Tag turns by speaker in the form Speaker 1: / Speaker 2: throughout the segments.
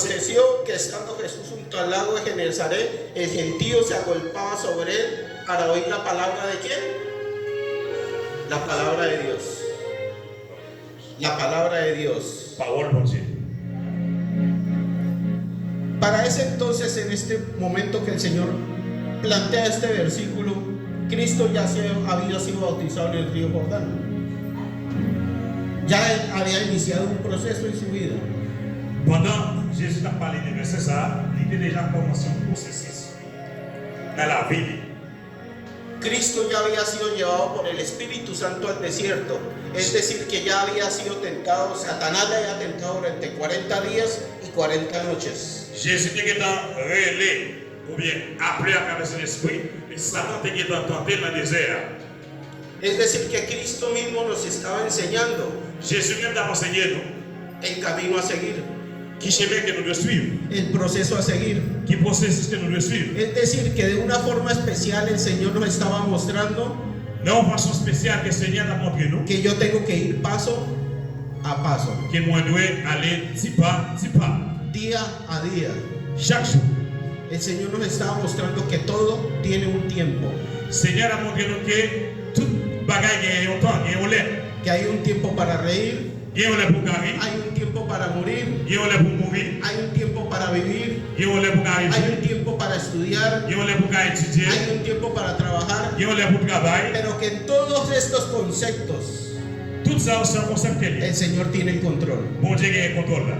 Speaker 1: aconteció que estando Jesús junto al lago de Genesaret, el gentío se agolpaba sobre él para oír la palabra de ¿quién? La palabra de Dios. La palabra de Dios.
Speaker 2: Parole bon Dieu.
Speaker 1: Para ese entonces, en este momento que el Señor plantea este versículo, Cristo ya había sido bautizado en el río Jordán. Ya él había iniciado un proceso en su vida.
Speaker 2: Pendant Jésus a parlé de verset ça, il était déjà commencé un processus dans la vie.
Speaker 1: Cristo ya había sido llevado por el Espíritu Santo al desierto, es decir, que ya había sido tentado, Satanás le había tentado durante 40 días y 40 noches.
Speaker 2: Jésus était relé ou bien appelé à travers l'esprit, et Satan était tenté dans le désert.
Speaker 1: Es decir, que Cristo mismo nos estaba enseñando
Speaker 2: Jésus même t'a enseigné nous
Speaker 1: el camino a seguir,
Speaker 2: qui chemin que nous devons suivre,
Speaker 1: el proceso a seguir.
Speaker 2: qui processus que nous devons suivre.
Speaker 1: Es decir, que de una forma especial el Señor nos estaba mostrando
Speaker 2: Non, une façon spéciale que le Seigneur a montré nous,
Speaker 1: que yo tengo que ir paso a paso,
Speaker 2: que moi dois aller petit pas,
Speaker 1: día a día.
Speaker 2: chaque jour.
Speaker 1: El Señor nos estaba mostrando que todo tiene un tiempo,
Speaker 2: Le Seigneur a montré nous que tout bagaille a un temps, il y a un lait.
Speaker 1: que hay un tiempo para reír,
Speaker 2: Il y a un lait pour carrer,
Speaker 1: hay un tiempo para morir,
Speaker 2: il y a un lait pour mourir,
Speaker 1: hay un tiempo para vivir,
Speaker 2: il y a un lait pour carrer,
Speaker 1: hay un tiempo para estudiar,
Speaker 2: il y a un lait pour carrer étudier,
Speaker 1: hay un tiempo para trabajar,
Speaker 2: il y a un lait pour travailler.
Speaker 1: pero que en todos estos conceptos
Speaker 2: Tout ça, c'est un concept que
Speaker 1: el Señor tiene el control.
Speaker 2: bon Dieu a un contrôle là.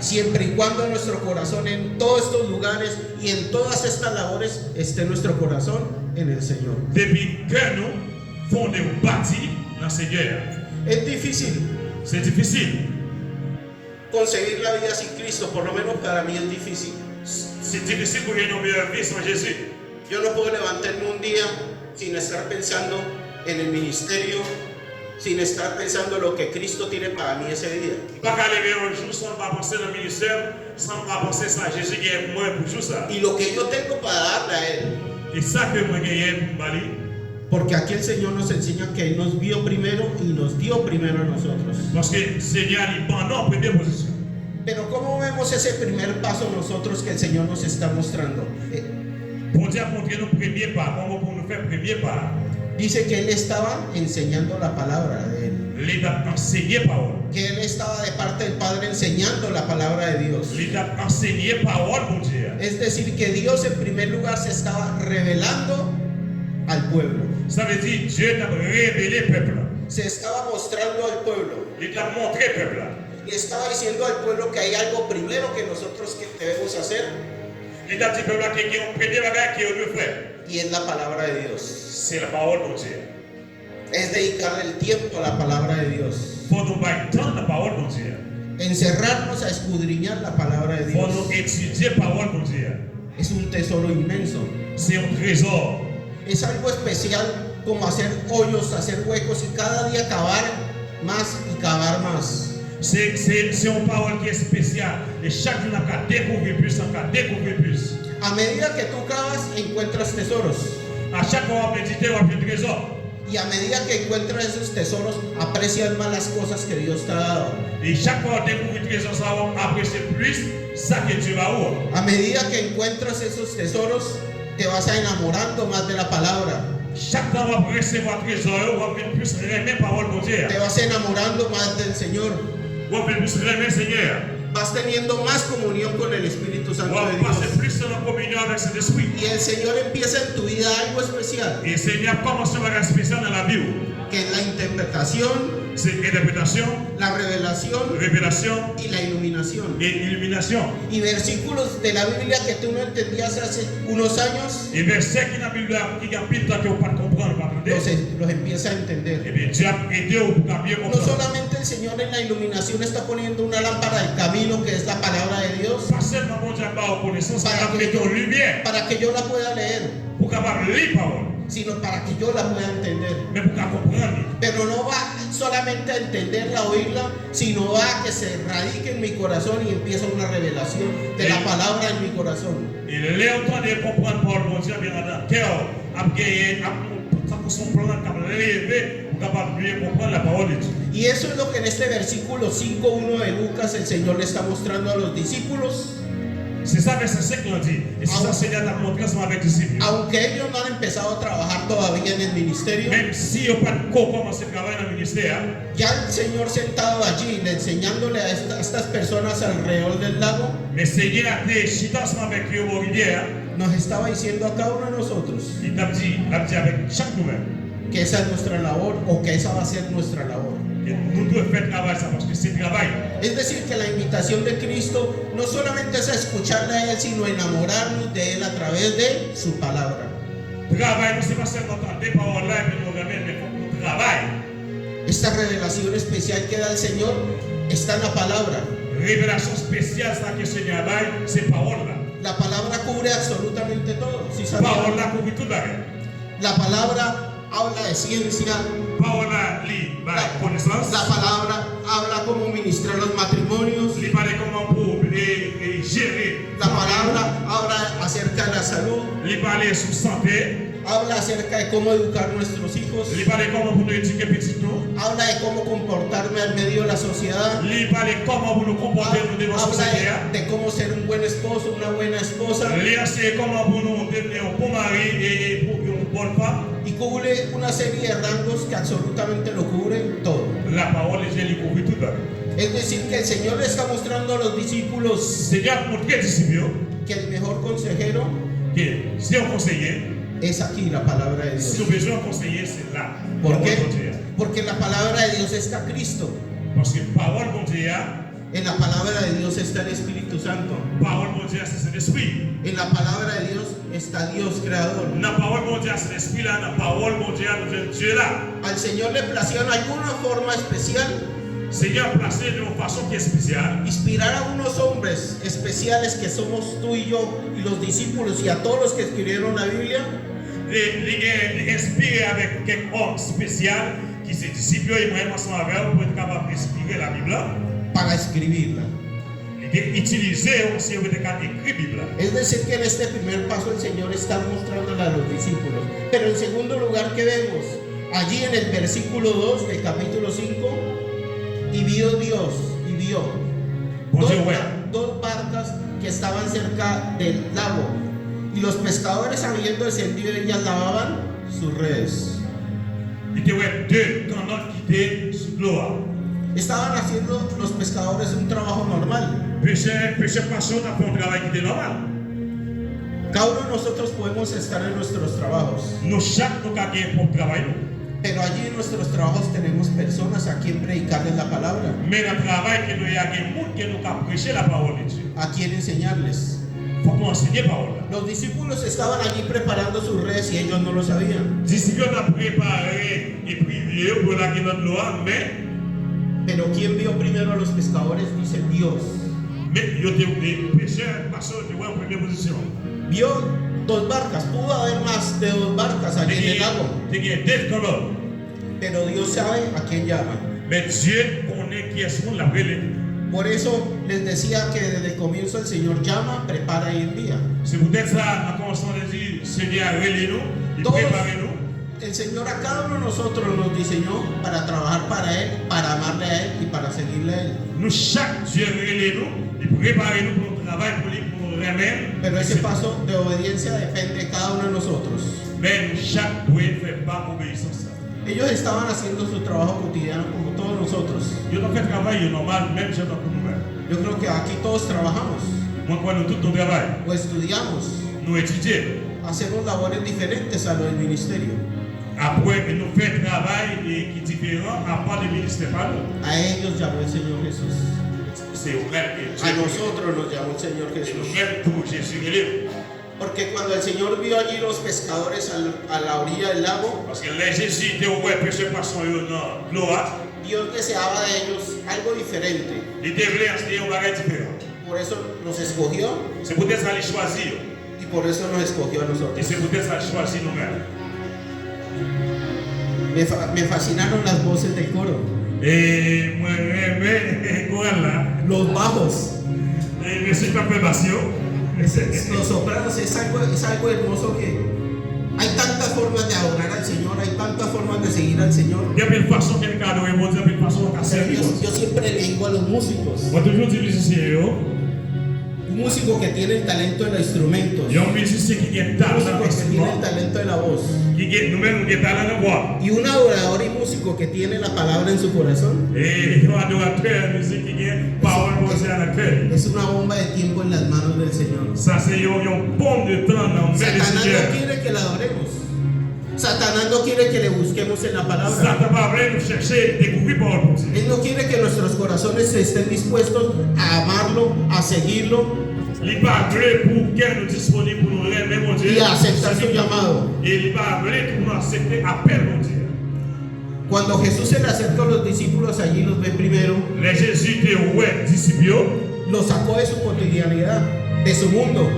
Speaker 1: Siempre y cuando nuestro corazón en todos estos lugares y en todas estas labores esté nuestro corazón en el Señor.
Speaker 2: Depuis que nous fondons bâti dans le Seigneur,
Speaker 1: Es difícil
Speaker 2: c'est difficile.
Speaker 1: concebir la vida sin Cristo, por lo menos para mí es difícil.
Speaker 2: C'est difficile pour gagner une meilleure vie sans Jésus.
Speaker 1: Yo no puedo levantarme un día sin estar pensando en el ministerio, sin estar pensando lo que Cristo tiene para mí ese día.
Speaker 2: Pas qu'à lever un jour sans pas penser dans le ministère, sans pas penser à Jésus qui est moi pour tout ça.
Speaker 1: Y lo que yo tengo para darle a Él,
Speaker 2: Et ça que moi gagne pour Bali,
Speaker 1: porque aquí el Señor nos enseña que Él nos vio primero y nos dio primero a nosotros.
Speaker 2: parce que le Seigneur il prend en première position.
Speaker 1: Pero ¿cómo vemos ese primer paso nosotros que el Señor nos está mostrando?
Speaker 2: Bon Dieu a montré nos premiers pas, comment pour nous faire premier pas.
Speaker 1: Dice que Él estaba enseñando la palabra de Él,
Speaker 2: Il a enseigné parole.
Speaker 1: que Él estaba de parte del Padre enseñando la palabra de Dios.
Speaker 2: Il a enseigné parole, bon Dieu.
Speaker 1: Es decir, que Dios en primer lugar se estaba revelando al pueblo.
Speaker 2: Ça veut dire Dieu t'a révélé peuple.
Speaker 1: Se estaba mostrando al pueblo.
Speaker 2: Il t'a montré peuple.
Speaker 1: Le estaba diciendo al pueblo que hay algo primero que nosotros que debemos hacer,
Speaker 2: Il t'a dit peuple qu'il y a un premier bagage qui est le faire.
Speaker 1: y es la palabra de Dios.
Speaker 2: C'est la parole de Dieu.
Speaker 1: Es dedicarle el tiempo a la palabra de Dios.
Speaker 2: Faut nous entendre la parole de Dieu.
Speaker 1: Encerrarnos a escudriñar la palabra de
Speaker 2: Faut
Speaker 1: Dios.
Speaker 2: nous étudier la parole de Dieu.
Speaker 1: Es un tesoro inmenso.
Speaker 2: C'est un trésor.
Speaker 1: Es algo especial como hacer hoyos, hacer huecos y cada día cavar más y cavar más.
Speaker 2: C'est une parole qui est spéciale. Et chaque jour, on a découvert plus, on a découvert plus.
Speaker 1: A medida que tú cavas, encuentras tesoros.
Speaker 2: À chaque fois, on médite, on a un trésor.
Speaker 1: Y a medida que encuentras esos tesoros, aprecias más las cosas que Dios te ha dado.
Speaker 2: Et chaque fois, on découvre un trésor, ça va apprécier plus ça que Dieu va avoir.
Speaker 1: A medida que encuentras esos tesoros, te vas a enamorando más de la palabra.
Speaker 2: Chaque temps, on va recevoir un trésor, on va plus aimer la parole de Dieu.
Speaker 1: Te vas enamorando más del Señor.
Speaker 2: On va plus aimer le Seigneur.
Speaker 1: Vas teniendo más comunión con el Espíritu
Speaker 2: On
Speaker 1: Santo
Speaker 2: va
Speaker 1: de
Speaker 2: passer
Speaker 1: Dios.
Speaker 2: plus en communion avec cet esprit.
Speaker 1: Y el Señor empieza en tu vida algo especial,
Speaker 2: Et le Seigneur commence un bagage spécial dans la Bible.
Speaker 1: que es la interpretación,
Speaker 2: C'est interprétation,
Speaker 1: la revelación
Speaker 2: révélation
Speaker 1: y la iluminación.
Speaker 2: et illumination.
Speaker 1: Y versículos de la Biblia que tú no entendías hace unos años,
Speaker 2: Et versets qui dans la Bible, qui ont pile temps que vous ne pouvez pas comprendre, pas entendre.
Speaker 1: los empieza a
Speaker 2: Eh
Speaker 1: entender.
Speaker 2: bien, Dieu a aidé pour mieux
Speaker 1: No
Speaker 2: comprendre.
Speaker 1: solamente el Señor en la iluminación está poniendo una lámpara del camino, que es la palabra de Dios,
Speaker 2: Pas seulement bon Dieu a pas connaissance, mais
Speaker 1: para
Speaker 2: a mis en lumière
Speaker 1: para que yo la pueda leer,
Speaker 2: pour capable lire la parole,
Speaker 1: sino para que yo la pueda entender.
Speaker 2: mais pour qu'elle comprenne.
Speaker 1: Pero no va solamente a entenderla, a oírla, sino va a que se radique en mi corazón y empieza una revelación de la palabra en mi corazón.
Speaker 2: Et l'autant de comprendre la parole, bon Dieu, bien dans le cœur, a gagné, a son plan, a levé, pour capable mieux comprendre la parole de Dieu.
Speaker 1: Y eso es lo que en este versículo 5:1 de Lucas el Señor le está mostrando a los discípulos.
Speaker 2: C'est ça, verset 5 nous dit. Et c'est ça, Seigneur t'a montré ensemble avec les disciples.
Speaker 1: Aunque ellos no han empezado a trabajar todavía en el ministerio,
Speaker 2: Même si ils n'ont pas commencé à travailler dans le ministère,
Speaker 1: ya el Señor sentado allí, enseñándole a estas personas alrededor del lago,
Speaker 2: mais Seigneur a été chita ensemble avec eux au rivière.
Speaker 1: nos estaba diciendo a cada uno de nosotros
Speaker 2: Il t'a dit avec chaque nous-mêmes.
Speaker 1: que esa es nuestra labor o que esa va a ser nuestra labor.
Speaker 2: Et nous devons faire travail ça parce que c'est travail.
Speaker 1: Es decir, que la invitación de Cristo no solamente es a escucharle a Él, sino a enamorarnos de Él a través de su palabra.
Speaker 2: Travail, c'est pas seulement entendre des paroles là et puis nous remettre, mais il faut que nous travaillons.
Speaker 1: Esta revelación especial que da el Señor está en la palabra.
Speaker 2: Révélation spéciale, ça que le Seigneur a dit, c'est parole là.
Speaker 1: La palabra cubre absolutamente todo. ¿Sí sabían?
Speaker 2: Parole là couvre tout là.
Speaker 1: La palabra habla de ciencia.
Speaker 2: Parole là, lit, connaissance.
Speaker 1: La palabra habla cómo ministrar los matrimonios.
Speaker 2: Il parle comment pour gérer.
Speaker 1: La palabra habla acerca de la salud.
Speaker 2: Il parle sur santé.
Speaker 1: Habla acerca de cómo educar nuestros hijos.
Speaker 2: Il parle comment pour nous éduquer petit nous.
Speaker 1: Habla de cómo comportarme en medio de la sociedad.
Speaker 2: Il parle comment pour nous comporter nous devant la société.
Speaker 1: Habla de cómo ser un buen esposo, una buena esposa.
Speaker 2: Il enseigne comment pour nous devenir un bon mari et pour une bonne femme.
Speaker 1: Y cubre una serie de rangos que absolutamente lo cubren todo.
Speaker 2: La parole de Dieu couvre tout là.
Speaker 1: Es decir, que el Señor le está mostrando a los discípulos
Speaker 2: Seigneur montre aux disciples
Speaker 1: que el mejor consejero
Speaker 2: que si on conseiller,
Speaker 1: es aquí la palabra de
Speaker 2: si
Speaker 1: Dios.
Speaker 2: nous besoin de conseiller, c'est là.
Speaker 1: ¿Por qué?
Speaker 2: Parole de Dieu.
Speaker 1: Porque en la palabra de Dios está Cristo.
Speaker 2: Parce que parole de Dieu,
Speaker 1: En la palabra de Dios está el Espíritu Santo.
Speaker 2: parole de Dieu, c'est l'esprit.
Speaker 1: En la palabra de Dios está Dios creador.
Speaker 2: La parole de Dieu, c'est l'esprit là. La parole de Dieu, nous Dieu là.
Speaker 1: Al Señor le plació en alguna forma especial
Speaker 2: Seigneur placé d'une façon qui est spéciale.
Speaker 1: inspirar a unos hombres especiales que somos tú y yo y los discípulos y a todos los que escribieron la Biblia
Speaker 2: Il inspiré avec quelques hommes spécial qui sont disciples et moi ensemble avec eux pour être capable d'inspirer la Bible.
Speaker 1: para escribirla.
Speaker 2: Il est utilisé aussi pour être capable d'écrire la Bible.
Speaker 1: Es decir, que en este primer paso el Señor está mostrándole a los discípulos. Pero en segundo lugar, ¿qué vemos? Allí en el versículo 2 del capítulo 5, y vio Dios, y vio dos barcas que estaban cerca del lago, y los pescadores, habiendo descendido, ellas lavaban sus redes.
Speaker 2: Il y avait deux canots qui étaient sous l'eau.
Speaker 1: Estaban haciendo los pescadores un trabajo normal.
Speaker 2: Pêcheur passion a fait un travail qui était normal.
Speaker 1: Cada uno de nosotros podemos estar en nuestros trabajos,
Speaker 2: Nous chaque nous avons pour travailler.
Speaker 1: pero allí en nuestros trabajos tenemos personas a quien predicarles la palabra,
Speaker 2: Mais le travail que nous avons, que nous avons prêché la parole de Dieu.
Speaker 1: a quien enseñarles.
Speaker 2: Il faut qu'on enseigne la parole.
Speaker 1: Los discípulos estaban allí preparando sus redes y ellos no lo sabían.
Speaker 2: Les disciples ont préparé et prié pour la guerre de l'eau,
Speaker 1: Pero ¿quién vio primero a los pescadores? Dice Dios.
Speaker 2: mais ils ont pêcheurs, passeurs, ils en première position.
Speaker 1: Vio dos barcas, pudo haber más de dos barcas allí en el lago,
Speaker 2: Il y a deux canots.
Speaker 1: pero Dios sabe a quién llama.
Speaker 2: Mais Dieu connaît qui est ce monde la relais.
Speaker 1: Por eso les decía que desde el comienzo el Señor llama, prepara y envía.
Speaker 2: C'est peut-être ça, à commençant de dire, Seigneur, relais-nous, il
Speaker 1: Todos,
Speaker 2: prépare-nous.
Speaker 1: el Señor a cada uno de nosotros nos diseñó para trabajar para Él, para amarle a Él y para seguirle a Él.
Speaker 2: Nous, chaque Dieu, relais-nous, il prépare-nous pour le travail, pour nous remettre.
Speaker 1: Pero ese paso de obediencia depende de cada uno de nosotros.
Speaker 2: Mais nous, chaque doit faire pas obéissance.
Speaker 1: Ellos estaban haciendo su trabajo cotidiano como todos nosotros.
Speaker 2: Yo no fais travail normal, même si je dois nous-mêmes.
Speaker 1: Yo creo que aquí todos trabajamos
Speaker 2: Moi, quand nous tout ton travail,
Speaker 1: o estudiamos,
Speaker 2: nous étudions.
Speaker 1: hacemos labores diferentes a lo del ministerio.
Speaker 2: Après, nous faisons un travail qui est différent, à part du ministère, pas nous.
Speaker 1: A ellos llamó el Señor Jesús.
Speaker 2: C'est vrai que
Speaker 1: A
Speaker 2: Dieu.
Speaker 1: nosotros nos llamó el Señor
Speaker 2: Et
Speaker 1: Jesús.
Speaker 2: nous-mêmes, pour Jésus, relais.
Speaker 1: Porque cuando el Señor vio allí los pescadores a la orilla del lago,
Speaker 2: Parce que les Jésus était au ouais, pêcheur poisson dans l'eau,
Speaker 1: Dios deseaba de ellos algo diferente.
Speaker 2: il devait enseigner un bagage différent.
Speaker 1: Por eso nos escogió
Speaker 2: C'est peut-être ça les choisir.
Speaker 1: y por eso nos escogió a
Speaker 2: Et
Speaker 1: nosotros.
Speaker 2: c'est peut-être ça les choisir nous-mêmes.
Speaker 1: Me fascinaron las voces del coro,
Speaker 2: Et moi, mais, voilà.
Speaker 1: los bajos,
Speaker 2: Et je suis pas préparation.
Speaker 1: los sopranos. Es algo hermoso que hay tantas formas formas de adorar al Señor, hay tantas formas de seguir al Señor.
Speaker 2: Il y a une façon qu'elle a adoré mon Dieu, il y a une façon qu'elle a
Speaker 1: Pero
Speaker 2: servi.
Speaker 1: yo siempre le digo a los músicos,
Speaker 2: Moi, toujours dis musicien,
Speaker 1: un músico que tiene el talento de los instrumentos,
Speaker 2: il y a un musicien qui a
Speaker 1: un
Speaker 2: talent
Speaker 1: músico
Speaker 2: dans
Speaker 1: que tiene el
Speaker 2: l'instrument,
Speaker 1: talento de la voz,
Speaker 2: qui a nous-mêmes nous talent dans la voix.
Speaker 1: y un adorador y músico que tiene la palabra en su corazón.
Speaker 2: Et un adorateur de musique qui a parole pour Dieu à la cœur.
Speaker 1: Es una bomba de tiempo en las manos del Señor.
Speaker 2: Ça, c'est une bombe de temps dans le main du
Speaker 1: Satanás
Speaker 2: Seigneur.
Speaker 1: no quiere que la adoremos. Satanás no quiere que le busquemos en la palabra.
Speaker 2: Satan va vraiment nous chercher, découvrir parole pour Dieu.
Speaker 1: Él no quiere que nuestros corazones estén dispuestos a amarlo, a seguirlo
Speaker 2: Il va appeler pour qu'elle nous disponible pour nous aimer, mon Dieu.
Speaker 1: y a aceptar su llamado.
Speaker 2: Et il va appeler pour nous accepter appel, mon Dieu.
Speaker 1: Cuando Jesús se le acerca a los discípulos, allí los ve primero,
Speaker 2: Les Jésus était ouais, disciples.
Speaker 1: los sacó de su cotidianidad, de su mundo,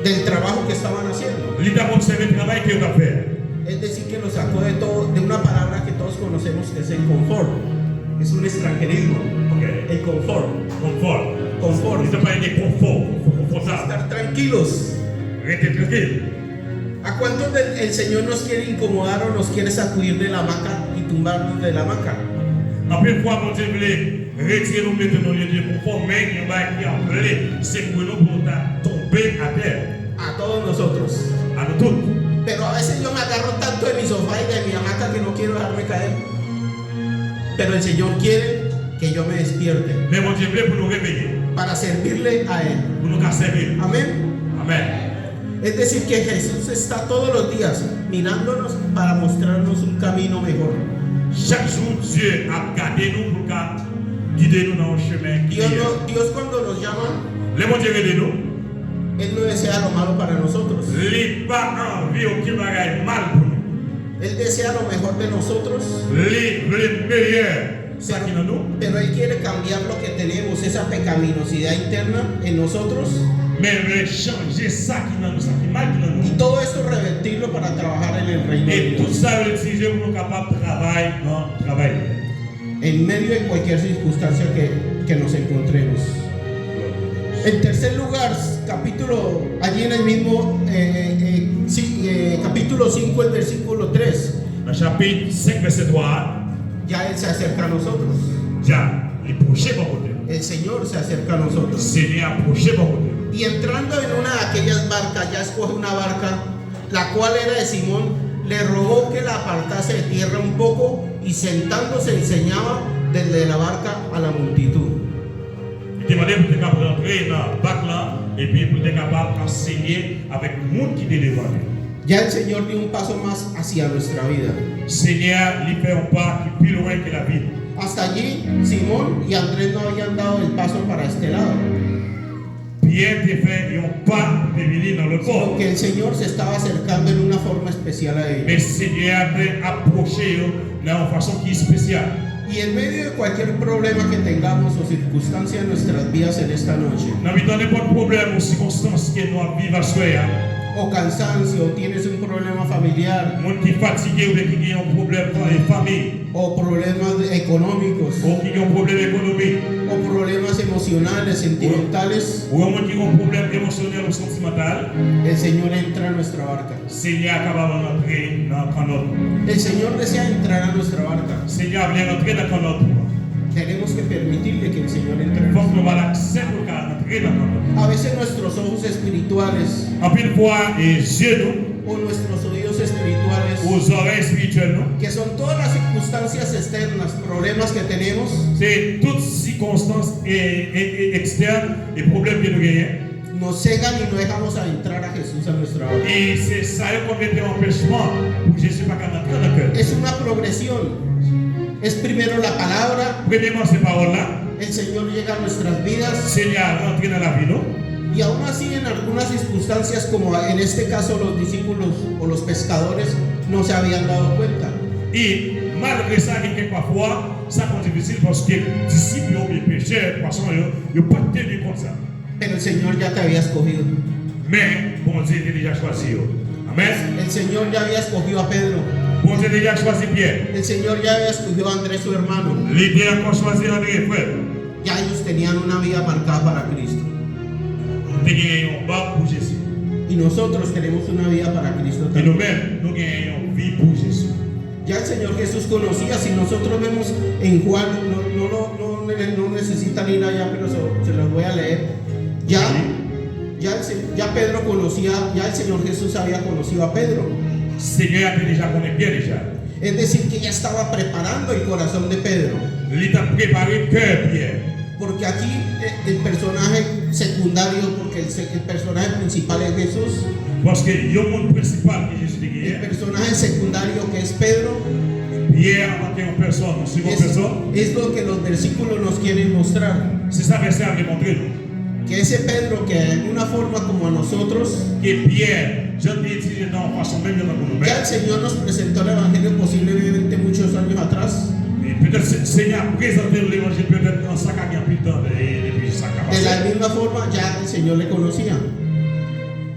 Speaker 1: del trabajo que estaban haciendo.
Speaker 2: Il a observé le travail qu'il a fait.
Speaker 1: Es decir, que los sacó de todo, de una palabra que todos conocemos que es el confort. Es un extranjerismo.
Speaker 2: Ok.
Speaker 1: El confort.
Speaker 2: Confort.
Speaker 1: Confort.
Speaker 2: Il t'a parlé de confort. Confortable.
Speaker 1: Estar tranquilos.
Speaker 2: Restez tranquille.
Speaker 1: ¿A cuántos el Señor nos quiere incomodar o nos quiere sacudir de la hamaca y tumbarnos de la hamaca?
Speaker 2: Après, fois, mon Dieu voulait retirer nous mettre dans le lieu de confort, mais il va qui a appelé, c'est pour nous pour tomber à terre.
Speaker 1: A todos nosotros.
Speaker 2: À nous tous.
Speaker 1: Pero a veces yo me agarro tanto de mi sofá y de mi hamaca que no quiero dejarme caer. Pero el Señor quiere que yo me despierte
Speaker 2: Mais mon Dieu voulait pour nous réveiller,
Speaker 1: para servirle a Él.
Speaker 2: pour nous servir.
Speaker 1: Amén.
Speaker 2: Amen.
Speaker 1: Es decir, que Jesús está todos los días mirándonos para mostrarnos un camino mejor.
Speaker 2: Chaque jour, Dieu a gardé nous pour guider nous dans le chemin.
Speaker 1: Dios cuando nos llama,
Speaker 2: Le mon Dieu aide nous.
Speaker 1: Él no desea lo malo para nosotros.
Speaker 2: Il pas envie aucun bagage mal pour nous.
Speaker 1: Él desea lo mejor de nosotros.
Speaker 2: Il veut le meilleur. Ça qui est dans nous.
Speaker 1: Pero Él quiere cambiar lo que tenemos, esa pecaminosidad interna en nosotros,
Speaker 2: Mais il veut changer ça qui est dans nous, ça qui est mal qui est dans
Speaker 1: y
Speaker 2: nous.
Speaker 1: todo esto revertirlo para trabajar en el reino de
Speaker 2: Et tout
Speaker 1: Dios.
Speaker 2: ça, il veut utiliser pour nous capables de travailler dans le travail.
Speaker 1: En medio de cualquier circunstancia que nos encontremos. En tercer lugar, capítulo, allí en el mismo capítulo 5, el versículo 3,
Speaker 2: Dans chapitre 5, verset 3,
Speaker 1: ya Él se acerca a nosotros.
Speaker 2: ya, il projet pour côté.
Speaker 1: El Señor se acerca a nosotros.
Speaker 2: Seigneur projet pour côté.
Speaker 1: Y entrando en una de aquellas barcas, ya escoge una barca, la cual era de Simón, le rogó que la apartase de tierra un poco y sentándose enseñaba desde la barca a la multitud.
Speaker 2: Il demandait pour être capable d'entrer dans le bac là et puis pour être capable d'enseigner avec le monde qui était devant lui.
Speaker 1: Ya el Señor dio un paso más hacia nuestra vida.
Speaker 2: Seigneur, il fait un pas qui est plus loin que la vie.
Speaker 1: Hasta allí, Simón y Andrés no habían dado el paso para este lado,
Speaker 2: Pierre te fait un pas de venir dans le corps.
Speaker 1: porque el Señor se estaba acercando en una forma especial a ellos.
Speaker 2: Mais Seigneur a approché d'une façon qui est spéciale.
Speaker 1: Y en medio de cualquier problema que tengamos o circunstancia en nuestras vidas en esta noche,
Speaker 2: Dans n'importe problème ou circonstance que nous vivons à soi,
Speaker 1: o cansancio, o tienes un problema familiar,
Speaker 2: monde qui est fatigué ou qui a un problème dans les familles,
Speaker 1: o problemas económicos,
Speaker 2: ou qui a un problème économique,
Speaker 1: o problemas emocionales, sentimentales,
Speaker 2: ou un monde qui a un problème émotionnel ou sentimental,
Speaker 1: el Señor entra a nuestra barca.
Speaker 2: Seigneur est capable d'entrer dans le canot.
Speaker 1: El Señor desea entrar a nuestra barca.
Speaker 2: Seigneur vient entrer dans le canot.
Speaker 1: Tenemos que permitirle que el Señor entre.
Speaker 2: Il faut que nous allons l'accepter pour entrer dans le canot.
Speaker 1: A veces nuestros ojos espirituales
Speaker 2: En plus, fois, les yeux, nous,
Speaker 1: o nuestros oídos espirituales,
Speaker 2: aux oreilles spirituelles, nous,
Speaker 1: que son todas las circunstancias externas, problemas que tenemos,
Speaker 2: c'est toutes circonstances externes et problèmes que nous gagnons.
Speaker 1: nos cegan y no dejamos entrar a Jesús a nuestra barca.
Speaker 2: Et c'est ça qu'on met en empêchement pour que Jésus pas qu'à entrer dans le cœur.
Speaker 1: Es una progresión. Es primero la palabra,
Speaker 2: Premièrement, ces paroles-là,
Speaker 1: el Señor llega a nuestras vidas
Speaker 2: Seigneur rentre dans la vie, non?
Speaker 1: y aún así en algunas circunstancias, como en este caso los discípulos o los pescadores, no se habían dado cuenta.
Speaker 2: Et malgré ça, quelquefois, ça c'est difficile parce que les disciples ou les pécheurs, poissons, ils n'ont pas tenu comme ça.
Speaker 1: Pero el Señor ya te había escogido.
Speaker 2: Mais bon Dieu était déjà choisi. Amen.
Speaker 1: El Señor ya había escogido a Pedro.
Speaker 2: Bon Dieu déjà choisi Pierre.
Speaker 1: El Señor ya había escogido a Andrés, su hermano.
Speaker 2: L'idée a encore choisi André, frère.
Speaker 1: Ya ellos tenían una vida marcada para Cristo.
Speaker 2: Nous avons un bac pour Jésus.
Speaker 1: y nosotros tenemos una vida para Cristo
Speaker 2: Et
Speaker 1: también.
Speaker 2: nous-mêmes, nous gagnons une vie pour Jésus.
Speaker 1: Ya el Señor Jesús conocía, si nosotros vemos en Juan, no necesitan ir allá, pero se los voy a leer. Ya Pedro conocía, ya el Señor Jesús había conocido a Pedro.
Speaker 2: Seigneur a déjà connu bien déjà.
Speaker 1: Es decir, que ya estaba preparando el corazón de Pedro.
Speaker 2: Il t'a préparé le cœur, Pierre.
Speaker 1: Porque aquí el personaje secundario, porque el personaje principal es Jesús,
Speaker 2: Parce que le monde principal que Jésus
Speaker 1: el
Speaker 2: est
Speaker 1: personaje secundario que es Pedro,
Speaker 2: Pierre en tant que personne, en seconde personne.
Speaker 1: es lo que los versículos nos quieren mostrar.
Speaker 2: C'est ça verset à démontrer.
Speaker 1: Que ese Pedro, que de alguna forma como a nosotros,
Speaker 2: Et Pierre, je l'ai dit dans façon même dans nous
Speaker 1: ya el Señor nos presentó el Evangelio posiblemente muchos años atrás,
Speaker 2: Et peut-être le Seigneur a présenté l'évangile peut-être dans 5 ans plus tard depuis 5 ans
Speaker 1: de la
Speaker 2: passés.
Speaker 1: misma forma ya el Señor le conocía.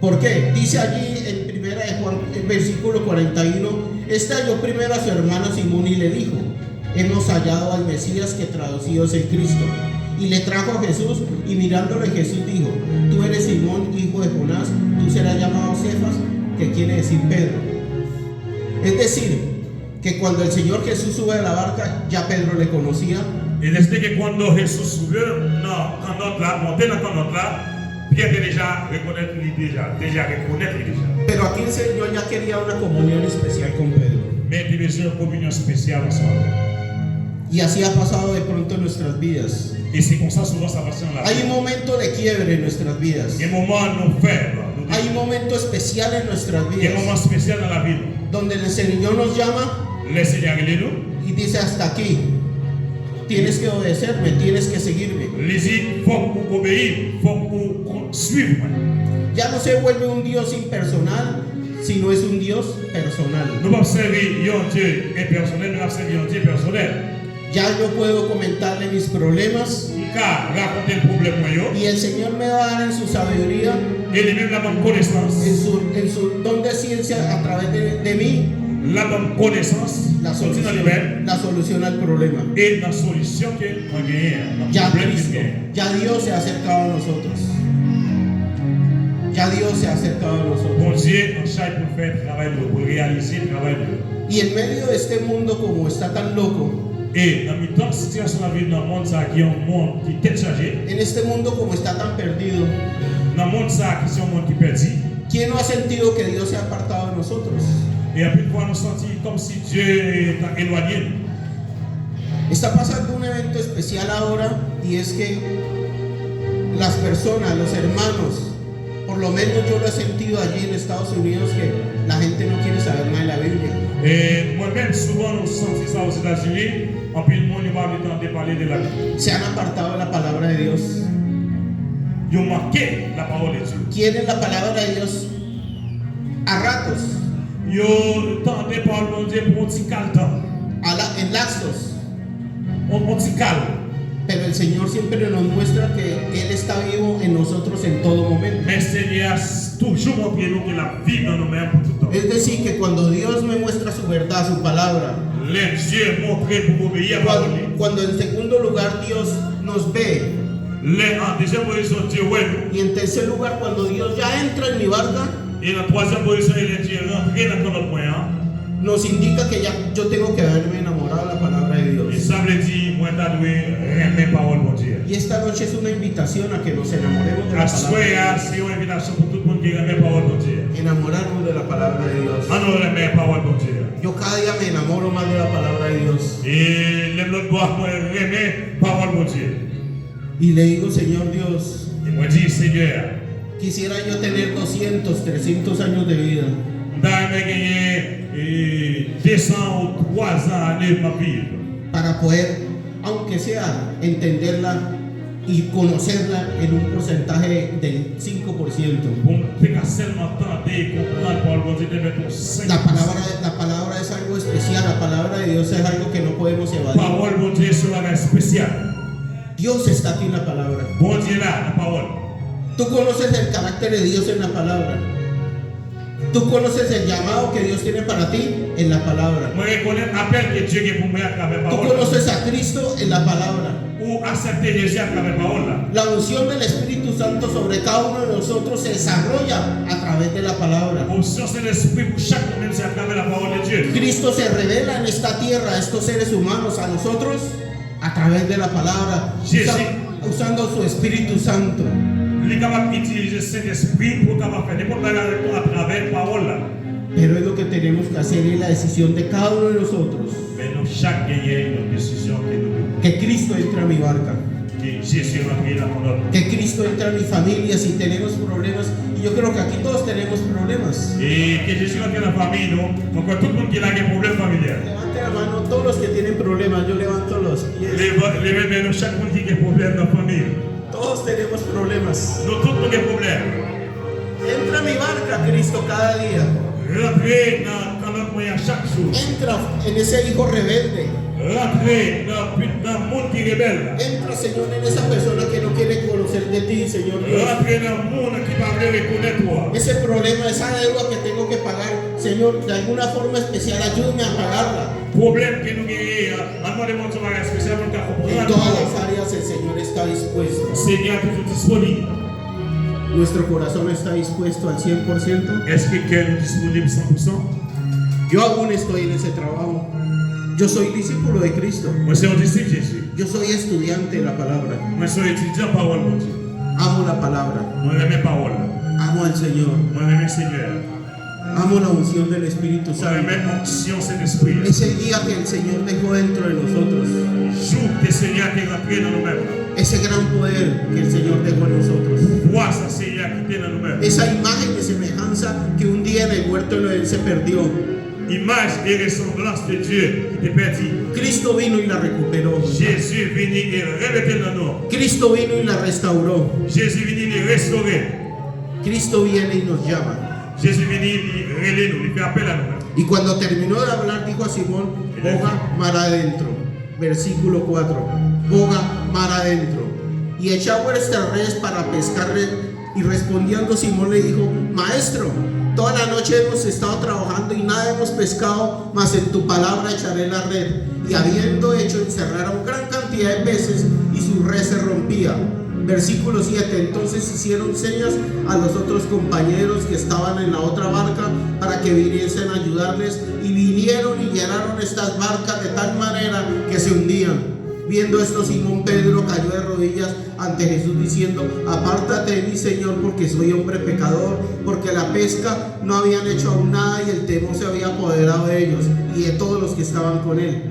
Speaker 1: ¿Por qué? Dice allí en primera de Juan, el versículo 41, este halló primero a su hermano Simón y le dijo, hemos hallado al Mesías, que traducido es el Cristo. Y le trajo a Jesús, y mirándole Jesús dijo, tú eres Simón, hijo de Jonás, tú serás llamado Cefas, que quiere decir Pedro. Es decir, que cuando el Señor Jesús sube a la barca, ya Pedro le conocía.
Speaker 2: Et desde que cuando Jesús subió dans la canotte là, monté dans la canotte là, Pierre déjà reconnaître lui déjà reconnaître lui déjà.
Speaker 1: Pero aquí el Señor ya quería una comunión especial con Pedro.
Speaker 2: Mais il besoin une communion spéciale ensemble.
Speaker 1: Y así ha pasado de pronto en nuestras vidas.
Speaker 2: Et c'est comme ça souvent ça passe dans la
Speaker 1: Hay
Speaker 2: vie.
Speaker 1: un momento de quiebre en nuestras vidas.
Speaker 2: Il y a un moment nous faibles,
Speaker 1: Hay un momento especial en nuestras
Speaker 2: il y a un moment
Speaker 1: vidas
Speaker 2: spécial dans la vie.
Speaker 1: donde el Señor nos llama
Speaker 2: Le Seigneur il est nous.
Speaker 1: y dice hasta aquí. Tienes que obedecerme, tienes que seguirme.
Speaker 2: Les il faut qu'on obéisse, faut qu'on suive.
Speaker 1: Ya no se vuelve un Dios impersonal, sino es un Dios personal.
Speaker 2: Nous ne observons un Dieu impersonnel, nous observons un Dieu personnel.
Speaker 1: Ya yo puedo comentarle mis problemas
Speaker 2: Car raconter le problème moi
Speaker 1: y el Señor me va a dar en su sabiduría,
Speaker 2: et les mêmes la bonne connaissance,
Speaker 1: en su don de ciencia a través de mí,
Speaker 2: la bonne connaissance,
Speaker 1: la
Speaker 2: sortie dans le même
Speaker 1: solución al problema.
Speaker 2: et la solution que on gagne,
Speaker 1: Ya
Speaker 2: le problème
Speaker 1: Cristo,
Speaker 2: que gagne.
Speaker 1: ya Dios se ha acercado a nosotros. Ya Dios se ha acercado a nosotros.
Speaker 2: Bon Dieu en charge pour faire le travail, pour réaliser le travail.
Speaker 1: Y en medio de este mundo como está tan loco,
Speaker 2: Et dans mi-temps, situation la vie dans le monde, ça qui est un monde qui est tête chargée,
Speaker 1: en este mundo como está tan perdido,
Speaker 2: dans le monde, ça qui est un monde qui est perdu.
Speaker 1: ¿quién no ha sentido que Dios se ha apartado de nosotros?
Speaker 2: Et après, fois, nous sentir comme si Dieu est éloigné.
Speaker 1: Está pasando un evento especial ahora y es que las personas, los hermanos, por lo menos yo lo he sentido allí en Estados Unidos, que la gente no quiere saber nada de la Biblia.
Speaker 2: Et moi-même, souvent, nous sentons ça aux États-Unis. En plus, le monde n'a pas le temps de parler de la Bible.
Speaker 1: Se han apartado de la palabra de Dios.
Speaker 2: Ils ont manqué la parole de Dieu.
Speaker 1: Quieren la palabra de Dios a ratos,
Speaker 2: Ils ont tenté par le Dieu pour un petit calme.
Speaker 1: en lapsos,
Speaker 2: Un petit calme.
Speaker 1: pero el Señor siempre nos muestra que Él está vivo en nosotros en todo momento.
Speaker 2: Mais le Seigneur a toujours montré nous que la vie dans nous-mêmes pour tout le temps.
Speaker 1: Es decir, que cuando Dios me muestra su verdad, su palabra,
Speaker 2: Les Dieu montré pour obéir à la parole.
Speaker 1: cuando en segundo lugar Dios nos ve,
Speaker 2: Les en deuxième position, Dieu ouais nous.
Speaker 1: y en tercer lugar cuando Dios ya entra en mi barca,
Speaker 2: Et en troisième position, il est Dieu rentré dans notre moyen.
Speaker 1: nos indica que ya yo tengo que haberme enamorado de la palabra de
Speaker 2: Et
Speaker 1: Dios.
Speaker 2: ça veut dire, moi, t'as doué aimer parole de Dieu.
Speaker 1: Y esta noche es una invitación a que nos enamoremos de la
Speaker 2: À
Speaker 1: palabra.
Speaker 2: soir, c'est une invitation pour tout le monde qui aime la parole de Dieu.
Speaker 1: Enamorarnos de la palabra de Dios.
Speaker 2: On nous aime la parole de Dieu.
Speaker 1: Yo cada día me enamoro más de la palabra de Dios.
Speaker 2: Et les autres doivent aimer la parole de Dieu.
Speaker 1: Y le digo, Señor Dios,
Speaker 2: Et moi, je dis, Seigneur,
Speaker 1: quisiera yo tener 200, 300 años de vida
Speaker 2: d'aime gagner 200 ou 300 années de ma vie.
Speaker 1: para poder, aunque sea, entenderla y conocerla en un porcentaje del 5%.
Speaker 2: Pour me seulement tenter et comprendre la parole de Dieu, de mettre 5%.
Speaker 1: La palabra es algo especial, la palabra de Dios es algo que no podemos evadir.
Speaker 2: Parole de Dieu, c'est une spéciale.
Speaker 1: Dios está aquí en la palabra.
Speaker 2: Bon Dieu là, la parole.
Speaker 1: Tú conoces el carácter de Dios en la palabra. Tú conoces el llamado que Dios tiene para ti en la palabra.
Speaker 2: Moi reconnaître l'appel que Dieu a pour moi à travers la
Speaker 1: Tú
Speaker 2: parole.
Speaker 1: conoces a Cristo en la palabra.
Speaker 2: Ou accepter Jésus à travers la parole.
Speaker 1: La unción del Espíritu Santo sobre cada uno de nosotros se desarrolla a través de la palabra.
Speaker 2: Option c'est l'esprit pour chaque monde, c'est à travers la parole de Dieu.
Speaker 1: Cristo se revela en esta tierra a estos seres humanos, a nosotros, a través de la palabra,
Speaker 2: Sí, sí.
Speaker 1: usando su Espíritu Santo.
Speaker 2: Il est capable d'utiliser cet esprit pour capable faire n'importe quelle avec toi à travers la parole.
Speaker 1: Pero es lo que tenemos que hacer, es la decisión de cada uno de nosotros.
Speaker 2: Mais nous, chaque gagné une décision que nous
Speaker 1: Que Cristo entre a mi barca,
Speaker 2: que Jésus rentre dans notre.
Speaker 1: que Cristo entre a mi familia si tenemos problemas. Y yo creo que aquí todos tenemos problemas.
Speaker 2: Et que Jésus rentre dans la famille, nous, donc tout le monde qui a des problèmes familiaux.
Speaker 1: Levante la mano todos los que tienen problemas, yo levanto los pies.
Speaker 2: Levez nous, chaque monde qui a des problèmes dans la famille.
Speaker 1: Todos tenemos problemas.
Speaker 2: Nous, tout le monde a des problèmes.
Speaker 1: Entra a mi barca, Cristo, cada día.
Speaker 2: Rentrez dans notre moyen chaque jour.
Speaker 1: Entra en ese hijo rebelde.
Speaker 2: Rentrez dans le monde qui est rebelle.
Speaker 1: Entra, Señor, en esa persona que no quiere conocer de ti, Señor Dios.
Speaker 2: Rentrez dans le monde qui va me reconnaître toi.
Speaker 1: Ese problema, esa deuda que tengo que pagar, Señor, de alguna forma especial, ayúdame a pagarla.
Speaker 2: Problème que nous gagnons, en moi de mon travail spécial pour
Speaker 1: En
Speaker 2: comprendre.
Speaker 1: todas las áreas el Señor está dispuesto.
Speaker 2: Seigneur, toujours disponible.
Speaker 1: Nuestro corazón está dispuesto al 100%.
Speaker 2: Est-ce que cœur est disponible 100%?
Speaker 1: Yo aún estoy en ese trabajo. Yo soy discípulo de Cristo.
Speaker 2: Moi, c'est un disciple de Jésus.
Speaker 1: Yo soy estudiante de la palabra.
Speaker 2: Moi, je suis étudiant parole de Dieu.
Speaker 1: Amo la palabra.
Speaker 2: Moi, j'aime les paroles.
Speaker 1: Amo al Señor.
Speaker 2: Moi, j'aime le Seigneur.
Speaker 1: Amo la unción del Espíritu
Speaker 2: Moi,
Speaker 1: Santo.
Speaker 2: j'aime l'onction Saint-Esprit.
Speaker 1: Es el día que el Señor dejó dentro de nosotros.
Speaker 2: Jour que le Seigneur est rentré dans nous-mêmes.
Speaker 1: Ese gran poder que el Señor dejó en nosotros.
Speaker 2: Vois ça, Seigneur, qui est dans nous-mêmes.
Speaker 1: Esa imagen de semejanza que un día en el huerto de Edén se perdió.
Speaker 2: Image et ressemblance de Dieu qui t'est perdu.
Speaker 1: Cristo vino y la recuperó.
Speaker 2: Jésus est venu et remettait dans nous.
Speaker 1: Cristo vino y la restauró.
Speaker 2: Jésus est venu les restaurer.
Speaker 1: Cristo viene y nos llama.
Speaker 2: Jésus est venu les relayer nous, les faire appel à nous.
Speaker 1: Y cuando terminó de hablar, dijo a Simón, boga mar adentro. Versículo 4. Boga mar adentro. Y echa vuestras redes para pescar. Y respondiendo Simón le dijo, Maestro, toda la noche hemos estado trabajando y nada hemos pescado, mas en tu palabra echaré la red. Y habiendo hecho, encerraron gran cantidad de peces y su red se rompía. Versículo 7. Entonces hicieron señas a los otros compañeros que estaban en la otra barca para que viniesen a ayudarles, y vinieron y llenaron estas barcas de tal manera que se hundían. Viendo esto, Simón Pedro cayó de rodillas ante Jesús diciendo, apártate de mí, Señor, porque soy hombre pecador, porque la pesca no habían hecho aún nada y el temor se había apoderado de ellos y de todos los que estaban con él.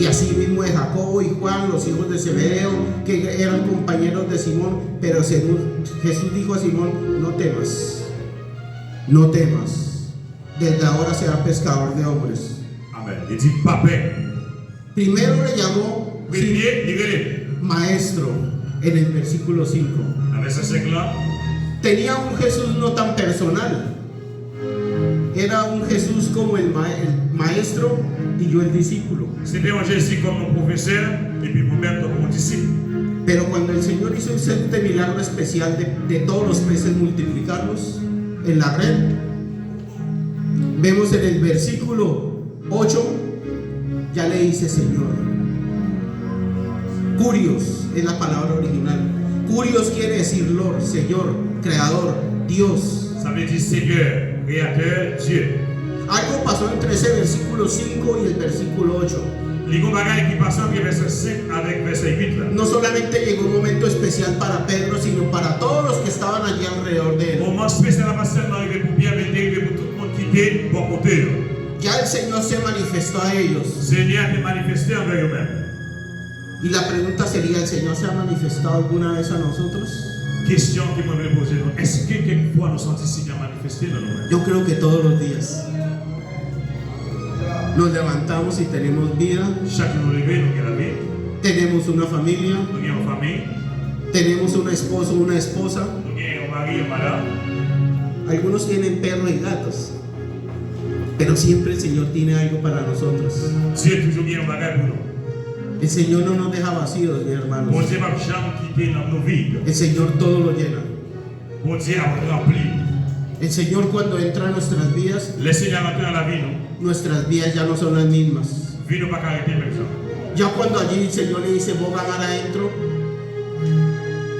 Speaker 1: Y así mismo de Jacobo y Juan, los hijos de Zebedeo, que eran compañeros de Simón. Pero Jesús dijo a Simón, no temas, no temas, desde ahora será pescador de hombres.
Speaker 2: Amen. Il dit pas peur.
Speaker 1: Primero le llamó
Speaker 2: Premier, il relève.
Speaker 1: maestro en el versículo 5.
Speaker 2: Dans verset 5 là,
Speaker 1: Tenía un Jesús no tan personal. Era un Jesús como el maestro y yo el discípulo.
Speaker 2: c'était un Jésus comme mon professeur et puis moi-même comme mon disciple.
Speaker 1: Pero cuando el Señor hizo este milagro especial de todos los peces multiplicarlos en la red, vemos en el versículo 8, ya le dice Señor. Curios es la palabra original. Curios quiere decir Lord, Señor, Creador, Dios.
Speaker 2: Ça veut dire Seigneur, Créateur, Dieu.
Speaker 1: Algo pasó entre ese versículo 5 y el versículo 8.
Speaker 2: Les gros bagages qui passent entre verset 5 avec verset 8 là.
Speaker 1: No solamente llegó un momento especial para Pedro, sino para todos los que estaban allí alrededor de él.
Speaker 2: Moment spécial pas seulement arrivé pour Pierre, mais arrivé pour tout le monde qui était bon côté.
Speaker 1: Ya el Señor se manifestó a ellos.
Speaker 2: Seigneur t'est manifesté envers eux-mêmes.
Speaker 1: Y la pregunta sería, ¿el Señor se ha manifestado alguna vez a nosotros?
Speaker 2: Question que moi je me poser, est-ce que quelquefois nous sentons Seigneur manifesté dans nous-mêmes?
Speaker 1: Yo creo que todos los días nos levantamos y tenemos vida,
Speaker 2: Chaque jour nous lever, nous avons la vie,
Speaker 1: tenemos una familia,
Speaker 2: nous avons une famille,
Speaker 1: tenemos un esposo, una esposa.
Speaker 2: nous avons un mari, un madame.
Speaker 1: Algunos tienen perros y gatos, pero siempre el Señor tiene algo para nosotros.
Speaker 2: Dieu toujours bien un bagage pour nous.
Speaker 1: El Señor no nos deja vacíos, mis
Speaker 2: Bon
Speaker 1: hermanos.
Speaker 2: Dieu va jamais quitter dans nos vies.
Speaker 1: El Señor todo lo llena.
Speaker 2: Bon Dieu a rempli.
Speaker 1: El Señor cuando entra en nuestras vidas,
Speaker 2: Le Seigneur rentre dans la vie, nous.
Speaker 1: nuestras vidas ya no son las mismas.
Speaker 2: Vie nous pas arrêter même ça.
Speaker 1: Ya cuando allí el Señor le dice, boga mar adentro,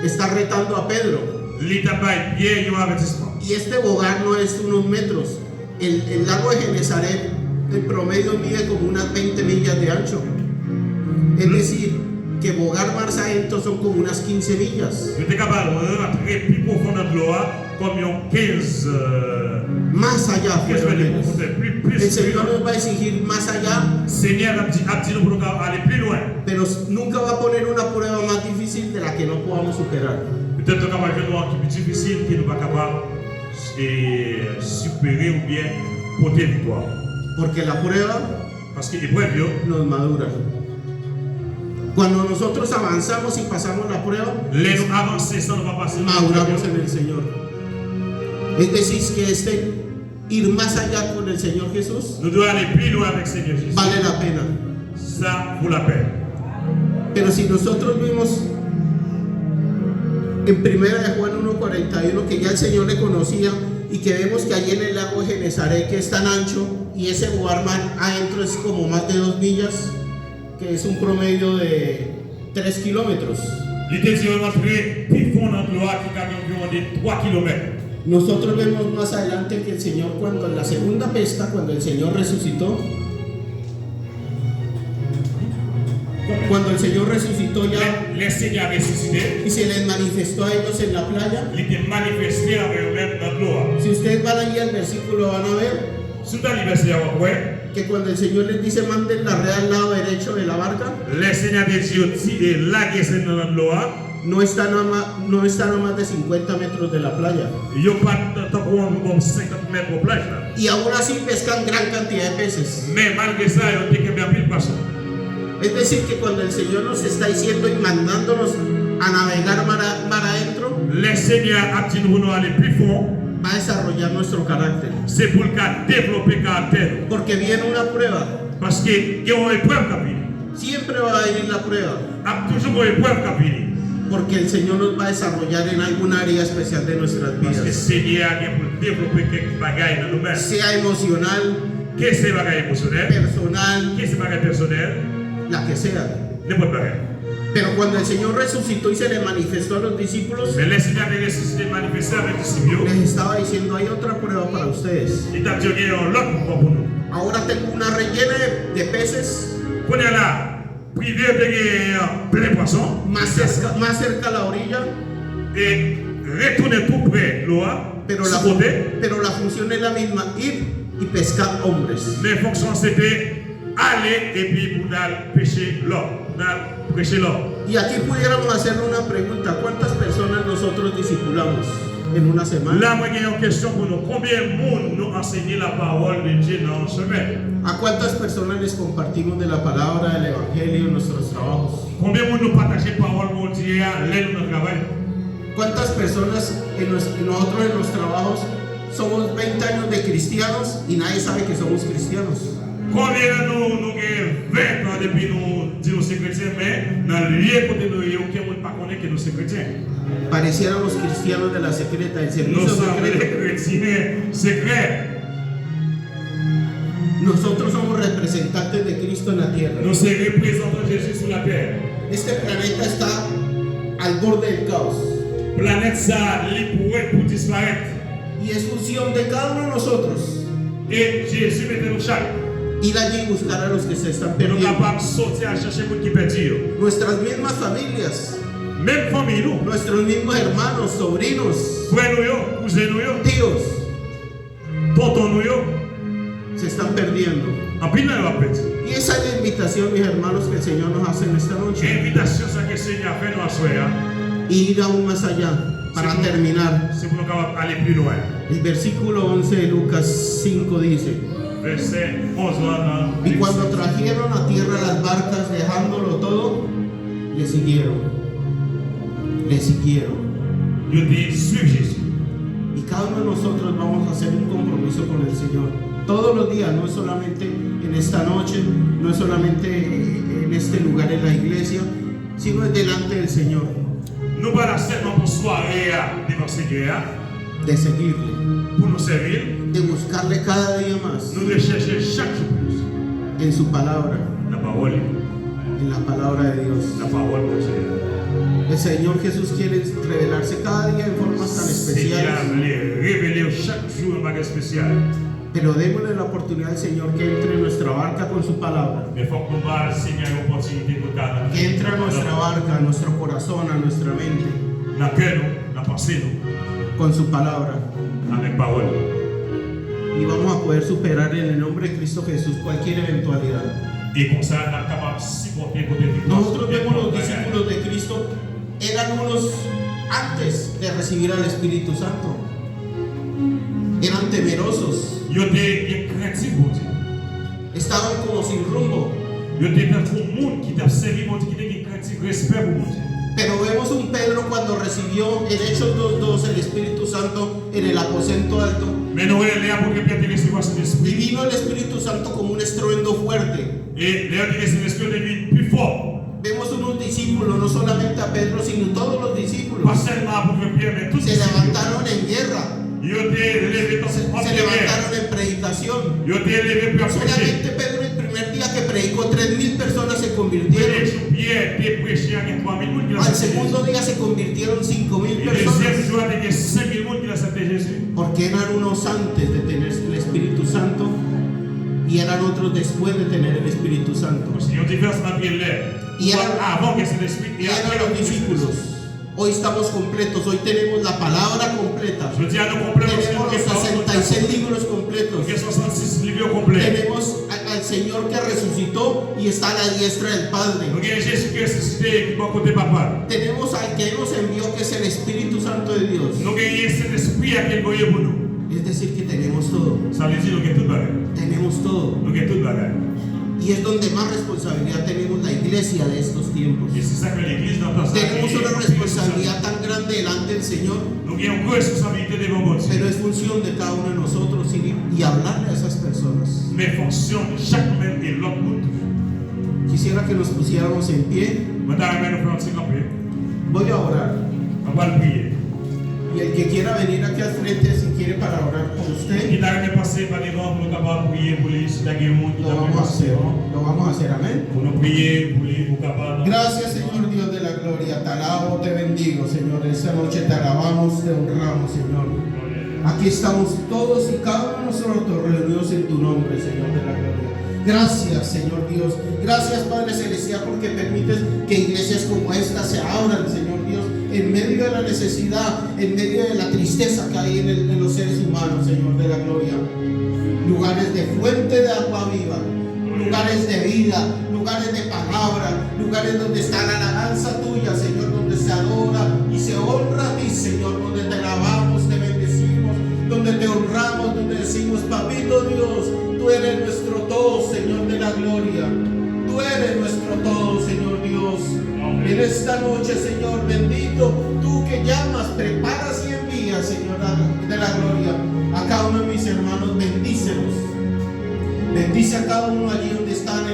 Speaker 1: está retando a Pedro.
Speaker 2: L'état bail bien un avertissement.
Speaker 1: Y este bogar no es unos metros. El lago de Genesaret, en promedio mide como unas 20 millas de ancho. Es decir, que bogar mar adentro son como unas 15 millas.
Speaker 2: Nous sommes capables de rentrer plus profond dans l'eau, comme un 15
Speaker 1: Más allá,
Speaker 2: mètres de
Speaker 1: menos.
Speaker 2: profondeur.
Speaker 1: El
Speaker 2: Plus.
Speaker 1: Señor nos va a exigir más allá,
Speaker 2: Seigneur a dit nous pour aller plus loin.
Speaker 1: pero nunca va a poner una prueba más difícil de la que no podamos superar.
Speaker 2: Peut-être qu'on va faire un qui est difficile, qui nous pas capable de supérer ou bien porter victoire.
Speaker 1: Porque la prueba
Speaker 2: Parce que l'épreuve,
Speaker 1: nos madura. Cuando nosotros avanzamos y pasamos la prueba,
Speaker 2: les nous avancer sans nous pas passer.
Speaker 1: maduramos en el Señor. Es decir, que ir más allá con el Señor Jesús
Speaker 2: Nous devons aller plus loin avec Seigneur Jésus.
Speaker 1: vale la pena.
Speaker 2: Ça vaut la peine.
Speaker 1: Pero si nosotros vimos en 1 de Juan 1:41 que ya el Señor le conocía y que vemos que allí en el lago de Genesaret, que es tan ancho, y ese lugar adentro es como más de 2 millas, que es un promedio de 3 kilómetros.
Speaker 2: L'idée de rentrer plus fond dans l'eau qui a environ de 3 km.
Speaker 1: Nosotros vemos más adelante que el Señor, cuando en la segunda pesca, cuando el Señor resucitó, ya
Speaker 2: Les Seigneur ressuscité,
Speaker 1: y se les manifestó a ellos en la playa.
Speaker 2: il était manifesté avec eux-mêmes dans l'eau.
Speaker 1: Si ustedes van allí al versículo, van a ver
Speaker 2: Sous ta liberté, après,
Speaker 1: que cuando el Señor les dice manden la red al lado derecho de la barca,
Speaker 2: les Seigneur de Dieu tirent la guerre dans l'eau.
Speaker 1: no están a más de 50 metros de la playa.
Speaker 2: Il n'y a pas de 50 mètres de plage là.
Speaker 1: Y aún así pescan gran cantidad de peces.
Speaker 2: Mais malgré ça, il y a que bien poisson.
Speaker 1: Es decir, que cuando el Señor nos está diciendo y mandándonos a navegar mar adentro,
Speaker 2: Les Seigneur a dit nous aller plus fond.
Speaker 1: va a desarrollar nuestro carácter.
Speaker 2: C'est pour le cas développer caractère.
Speaker 1: Porque viene una prueba.
Speaker 2: Parce que il y a une épreuve qui vient.
Speaker 1: Siempre va a venir la prueba.
Speaker 2: Il y a toujours une épreuve qui vient.
Speaker 1: Porque el Señor nos va a desarrollar en algún área especial de nuestras
Speaker 2: Parce que le
Speaker 1: vidas.
Speaker 2: Seigneur a pour développer quelques bagages dans nous-mêmes.
Speaker 1: Sea emocional,
Speaker 2: Qu'est-ce que c'est bagages émotionnels?
Speaker 1: personal,
Speaker 2: Qu'est-ce que c'est bagages personnels?
Speaker 1: la que sea.
Speaker 2: N'importe bagages.
Speaker 1: Pero cuando el Señor resucitó y se le manifestó a los discípulos,
Speaker 2: Mais le Seigneur a ressuscité manifesté avec les disciples.
Speaker 1: les estaba diciendo, hay otra prueba para ustedes.
Speaker 2: Il t'a dit qu'il y a un autre pouvoir pour nous.
Speaker 1: Ahora tengo una rellena de peces
Speaker 2: Qu'on est là, privé de plein poisson.
Speaker 1: más cerca a la orilla,
Speaker 2: Et retourner tout près de l'eau.
Speaker 1: pero la función es la misma, ir y pescar hombres.
Speaker 2: Mais la fonction c'était aller et puis pour aller pêcher l'eau. Prêcher l'eau.
Speaker 1: Y aquí pudiéramos hacerle una pregunta, ¿cuántas personas nosotros discipulamos en una semana?
Speaker 2: Là, moi, j'ai une question pour nous. Combien de monde nous enseigne la parole de Dieu dans une semaine?
Speaker 1: ¿A cuántas personas les compartimos de la palabra del Evangelio en nuestros trabajos?
Speaker 2: Combien de monde nous partage la parole de Dieu à l'aide de notre travail?
Speaker 1: ¿Cuántas personas nosotros en los trabajos somos 20 años de cristianos y nadie sabe que somos cristianos?
Speaker 2: Combien de nous avons 20 ans depuis nous disons que nous sommes chrétiens, mais dans le lieu côté nous, il n'y a aucun monde qui ne connaît que nous sommes chrétiens.
Speaker 1: Pareciéramos cristianos de la secreta, el servicio
Speaker 2: Nous sommes
Speaker 1: secreto.
Speaker 2: des chrétiens secrets.
Speaker 1: Nosotros somos representantes de Cristo en la tierra.
Speaker 2: Nous sommes représentants de Jésus sur la terre.
Speaker 1: Este planeta está al borde del caos
Speaker 2: Planète ça, il pourrait pour disparaître.
Speaker 1: y es función de cada uno de nosotros
Speaker 2: Et Jésus mettait nous chaque.
Speaker 1: ir allí y buscar a los que se están
Speaker 2: Nous sommes
Speaker 1: perdiendo.
Speaker 2: capables de sortir à chercher les gens qui perdent.
Speaker 1: Nuestras mismas familias,
Speaker 2: Même famille, nous.
Speaker 1: nuestros mismos hermanos, sobrinos,
Speaker 2: Frères nous, cousins nous,
Speaker 1: tíos,
Speaker 2: tontons nous,
Speaker 1: se están perdiendo.
Speaker 2: en pile dans la pète.
Speaker 1: Y esa es la invitación, mis hermanos, que el Señor nos hace en esta noche.
Speaker 2: Invitation, ça que le Seigneur a fait nous à soir.
Speaker 1: Y ir aún más allá, para terminar.
Speaker 2: C'est pour nous capables aller plus loin.
Speaker 1: El versículo 11 de Lucas 5 dice:
Speaker 2: Verset 11 là.
Speaker 1: y cuando trajeron a tierra las barcas, dejándolo todo, le siguieron. Le siguieron.
Speaker 2: Yo dis, suivre Jésus.
Speaker 1: Y cada uno de nosotros vamos a hacer un compromiso con el Señor. Todos los días, no es solamente en esta noche, no es solamente en este lugar en la iglesia, sino es delante del Señor.
Speaker 2: Nous pas seulement pour soirée devant le Seigneur.
Speaker 1: de seguirle,
Speaker 2: pour nous servir,
Speaker 1: de buscarle cada día más
Speaker 2: nous devons chercher chaque jour plus
Speaker 1: en su palabra,
Speaker 2: la parole
Speaker 1: en la palabra de Dios.
Speaker 2: de Dieu.
Speaker 1: El Señor Jesús quiere revelarse cada día en formas tan
Speaker 2: Seigneur
Speaker 1: especiales,
Speaker 2: voulait révéler chaque jour un bagage spécial.
Speaker 1: pero démosle la oportunidad al Señor que entre en nuestra barca con su palabra,
Speaker 2: Mais il faut que nous ayons Seigneur une opportunité pour nous
Speaker 1: que entre a nuestra barca, a nuestro corazón, a nuestra mente,
Speaker 2: dans le cœur, dans la pensée, nous,
Speaker 1: con su palabra.
Speaker 2: avec parole.
Speaker 1: Y vamos a poder superar en el nombre de Cristo Jesús cualquier eventualidad.
Speaker 2: Et comme ça, nous sommes capables de supporter pour des
Speaker 1: Nosotros vemos los discípulos de Cristo eran unos antes de recibir al Espíritu Santo. Eran temerosos,
Speaker 2: Yo étais craintif pour Dieu.
Speaker 1: estaban como sin rumbo.
Speaker 2: Yo étais un monde qui t'a servi pour Dieu, qui était craintif, respect pour Dieu.
Speaker 1: Pero vemos un Pedro cuando recibió en Hechos 2:2 el Espíritu Santo en el aposento alto.
Speaker 2: Mais nous sommes là pour que Pierre te recevoir cet
Speaker 1: Y
Speaker 2: esprit.
Speaker 1: vino el Espíritu Santo como un estruendo fuerte.
Speaker 2: Et Léon dit que cet esprit devient plus fort.
Speaker 1: Vemos unos discípulos, no solamente a Pedro, sino todos los
Speaker 2: Pas
Speaker 1: discípulos.
Speaker 2: seulement pour que Pierre, mais tous
Speaker 1: Se
Speaker 2: les disciples.
Speaker 1: levantaron en guerra,
Speaker 2: Yo t'ai levé dans
Speaker 1: se
Speaker 2: cette guerre.
Speaker 1: levantaron en predicación.
Speaker 2: Yo t'ai levé pour prêcher.
Speaker 1: Solamente Pedro el primer día que predicó 3.000 personas se convirtieron.
Speaker 2: Pierre t'ai prêché à 3000 personnes qui l'ont
Speaker 1: Al
Speaker 2: accepté.
Speaker 1: segundo día se convirtieron 5.000
Speaker 2: Et le deuxième
Speaker 1: personas.
Speaker 2: jour, il y a 5000 personnes qui l'ont accepté Jésus.
Speaker 1: Porque eran unos antes de tener el Espíritu Santo y eran otros después de tener el Espíritu Santo.
Speaker 2: Parce qu'il y a une différence entre l'air.
Speaker 1: Y eran-
Speaker 2: Avant que c'est l'esprit
Speaker 1: Y
Speaker 2: et après
Speaker 1: eran
Speaker 2: le
Speaker 1: los discípulos. Hoy estamos completos, hoy tenemos la palabra completa.
Speaker 2: Je dis à nos complets,
Speaker 1: Tenemos los 66 libros completos.
Speaker 2: il y a 66 livres complets.
Speaker 1: Tenemos al Señor que resucitó y está a la diestra del Padre.
Speaker 2: Nous avons Jésus qui est ressuscité qui va côté papa.
Speaker 1: Tenemos al que nos envió, que es el Espíritu Santo de Dios.
Speaker 2: Nous avons cet esprit à quel voyez pour nous.
Speaker 1: Es decir, que tenemos todo.
Speaker 2: Ça veut dire que nous avons tout bagage.
Speaker 1: Tenemos todo.
Speaker 2: Nous avons tout bagage.
Speaker 1: Y es donde más responsabilidad tenemos la iglesia de estos tiempos.
Speaker 2: Et c'est ça que l'église dans ta
Speaker 1: Tenemos una responsabilidad tan grande delante del Señor,
Speaker 2: Nous avons une responsabilité devant votre Dieu.
Speaker 1: pero es función de cada uno de nosotros y hablarle a esas personas.
Speaker 2: Mais fonction de chaque même et l'autre bout.
Speaker 1: Quisiera que nos pusiéramos en pie.
Speaker 2: Madame, nous faisons un petit campé.
Speaker 1: Voy a orar.
Speaker 2: On va le prier.
Speaker 1: Y el que quiera venir aquí al frente, si quiere, para orar por usted,
Speaker 2: Il a passé par devant pour nous capables de prier pour lui. Si tu as un monde qui
Speaker 1: lo
Speaker 2: t'a
Speaker 1: vamos a
Speaker 2: passé,
Speaker 1: hacer. Lo vamos a hacer. Amén.
Speaker 2: pour nous prier pour lui, pour capable.
Speaker 1: Gracias, Señor Dios de la gloria. Te alabo, te bendigo, Señor. Esta noche te alabamos, te honramos, Señor. Aquí estamos todos y cada uno de nosotros reunidos en tu nombre, Señor de la gloria. Gracias, Señor Dios. Gracias, Padre Celestial, porque permites que iglesias como esta se abran, Señor Dios, en medio de la necesidad, en medio de la tristeza que hay en los seres humanos, Señor de la gloria. Lugares de fuente de agua viva, lugares de vida, lugares de palabra, lugares donde está la alabanza tuya, Señor, donde se adora y se honra a ti, Señor, donde te alabamos, te bendecimos, donde te honramos, donde decimos, papito Dios, tú eres nuestro todo, Señor de la gloria. Tú eres nuestro todo, Señor Dios. En esta noche, Señor bendito, tú que llamas, preparas y envías, Señor de la gloria, a cada uno de mis hermanos, bendícelos. Bendice a cada uno allí donde están,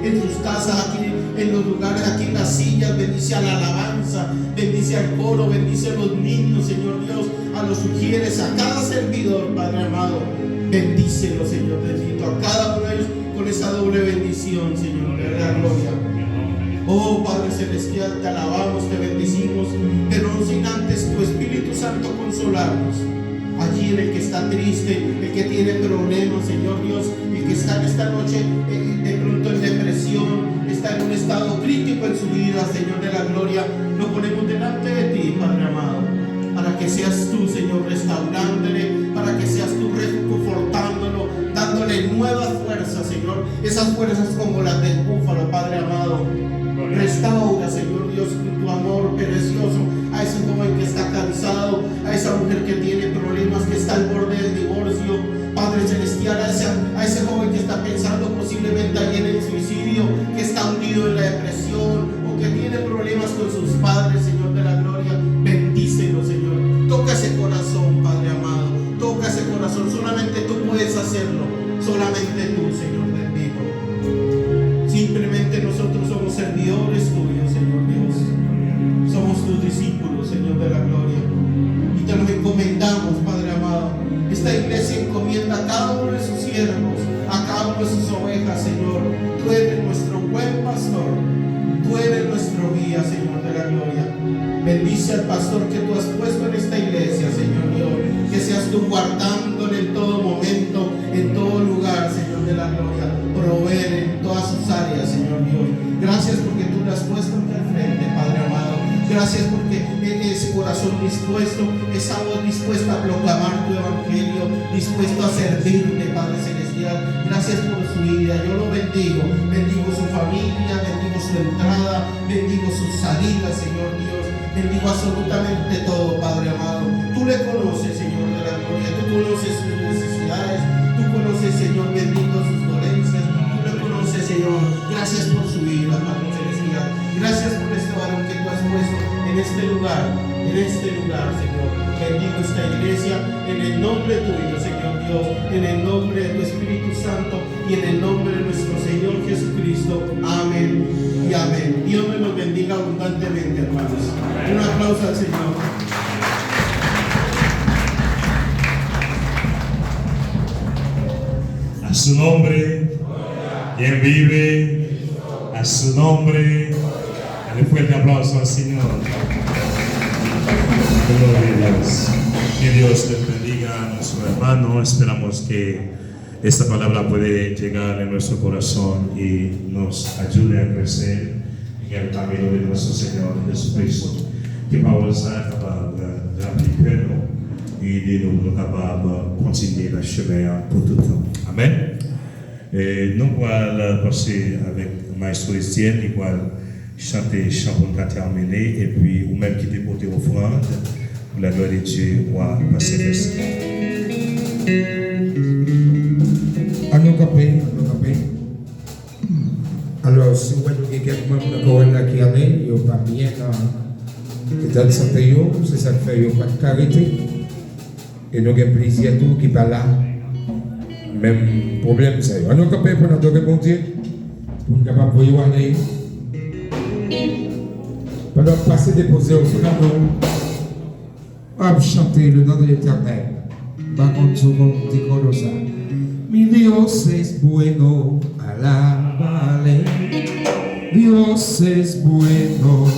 Speaker 1: en sus casas, aquí en los lugares, aquí en las sillas. Bendice a la alabanza, bendice al coro, bendice a los niños, Señor Dios, a los sugieres, a cada servidor, Padre amado. Bendícelo, Señor bendito, a cada uno de ellos con esa doble bendición, Señor de la gloria. Oh Padre Celestial, te alabamos, te bendecimos, pero no sin antes tu Espíritu Santo consolarnos. Allí en el que está triste, el que tiene problemas, Señor Dios, el que está en esta noche de pronto en depresión, está en un estado crítico en su vida, Señor de la gloria, lo ponemos delante de ti, Padre amado, para que seas tú, Señor, restaurándole, para que seas tú reconfortándolo, dándole nuevas fuerzas, Señor, esas fuerzas como las del búfalo, Padre amado. Restaura, Señor Dios, con tu amor precioso a ese joven que está cansado, a esa mujer que tiene problemas, que está al borde del divorcio, Padre Celestial, a ese joven que está pensando posiblemente ahí en el suicidio, que está hundido en la depresión o que tiene problemas con sus padres, Señor de la gloria. Bendícelo, Señor. Toca ese corazón, Padre amado. Toca ese corazón. Solamente tú puedes hacerlo. Solamente tú, Señor bendito. Simplemente nosotros somos servidores tuyos, Señor Dios. Somos tus discípulos, Señor de la gloria. Y te los encomendamos, Padre esta iglesia encomienda a cada uno de sus siervos, a cada uno de sus ovejas, Señor. Tú eres nuestro buen pastor, tú eres nuestro guía, Señor de la gloria. Bendice al pastor que tú has puesto en esta iglesia, Señor Dios, que seas tú guardándole en todo momento, en todo lugar, Señor de la gloria, proveer en todas sus áreas, Señor Dios. Gracias porque tú le has puesto al frente, Padre amado. Gracias porque ese corazón dispuesto, esa voz dispuesta a proclamar tu evangelio, dispuesto a servirte, Padre celestial. Gracias por su vida, yo lo bendigo. Bendigo su familia, bendigo su entrada, bendigo sus salidas, Señor Dios. Bendigo absolutamente todo, Padre amado. Tú le conoces, Señor de la gloria. Tú conoces sus necesidades. Tú conoces, Señor bendito, sus dolencias. Tú le conoces, Señor. Gracias por su vida, Padre celestial. Gracias por este varón que tú has puesto en este lugar, Señor. Bendigo esta iglesia en el nombre tuyo, Señor Dios, en el nombre de tu Espíritu Santo y en el nombre de nuestro Señor Jesucristo. Amén y amén. Dios me los bendiga abundantemente, hermanos. Un aplauso al Señor.
Speaker 2: A su nombre, quien vive, a su nombre. Dale fuerte aplauso al Señor. Gloria a Dios. Que Dios les bendiga a nuestro hermano. Esperamos que esta palabra puede llegar en nuestro corazón y nos ayude a crecer en el camino de nuestro Señor Jesucristo. Que parole soit capable d'appliquer et de nous capables de continuer le chemin pour tout le temps. Amen. Nous allons passer avec Maestro Estienne, il va chanter chant pour terminer et puis ou même qui déporter offrande pour la gloire de Dieu ou à passer merci.
Speaker 3: Alors, si vous avez quelques membres qui allaient, ils n'ont pas bien dans santé, c'est ça qui fait pas de carité. Et nous avons plaisir à tout qui pas là. Même problème, c'est ça. Alors, pour nous adorer bon Dieu, pour nous capables de voir aller. Pendant passer déposer au front, on va chanter le nom de l'Éternel. Par contre, tout le monde dit comme ça. Mi Dios es bueno, alábale. Dios es bueno.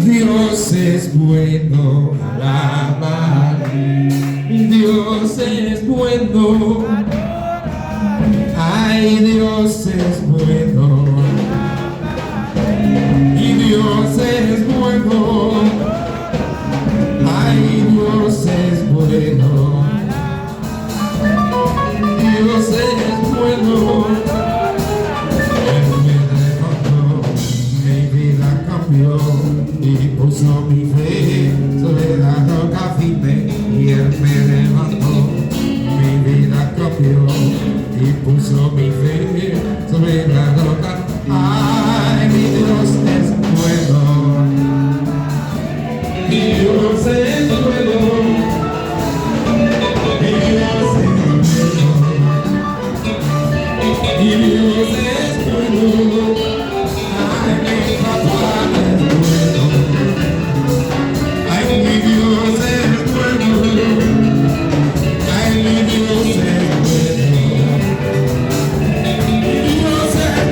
Speaker 3: Dios es bueno, alábale. Mi Dios es bueno. Ay, Dios es bueno. Y Dios es bueno. Ay, Dios es bueno. Dios es bueno. Él me levantó, mi vida cambió y puso mi fe sobre la roca firme. Y Él me levantó, mi vida cambió y puso mi fe sobre la roca. Ay, mi Dios es bueno. Mi Dios es bueno. Mi Dios es bueno. Mi Dios es bueno. Ay, mi papá es bueno. Ay, mi Dios es bueno. Ay, mi Dios es bueno. Mi Dios es bueno.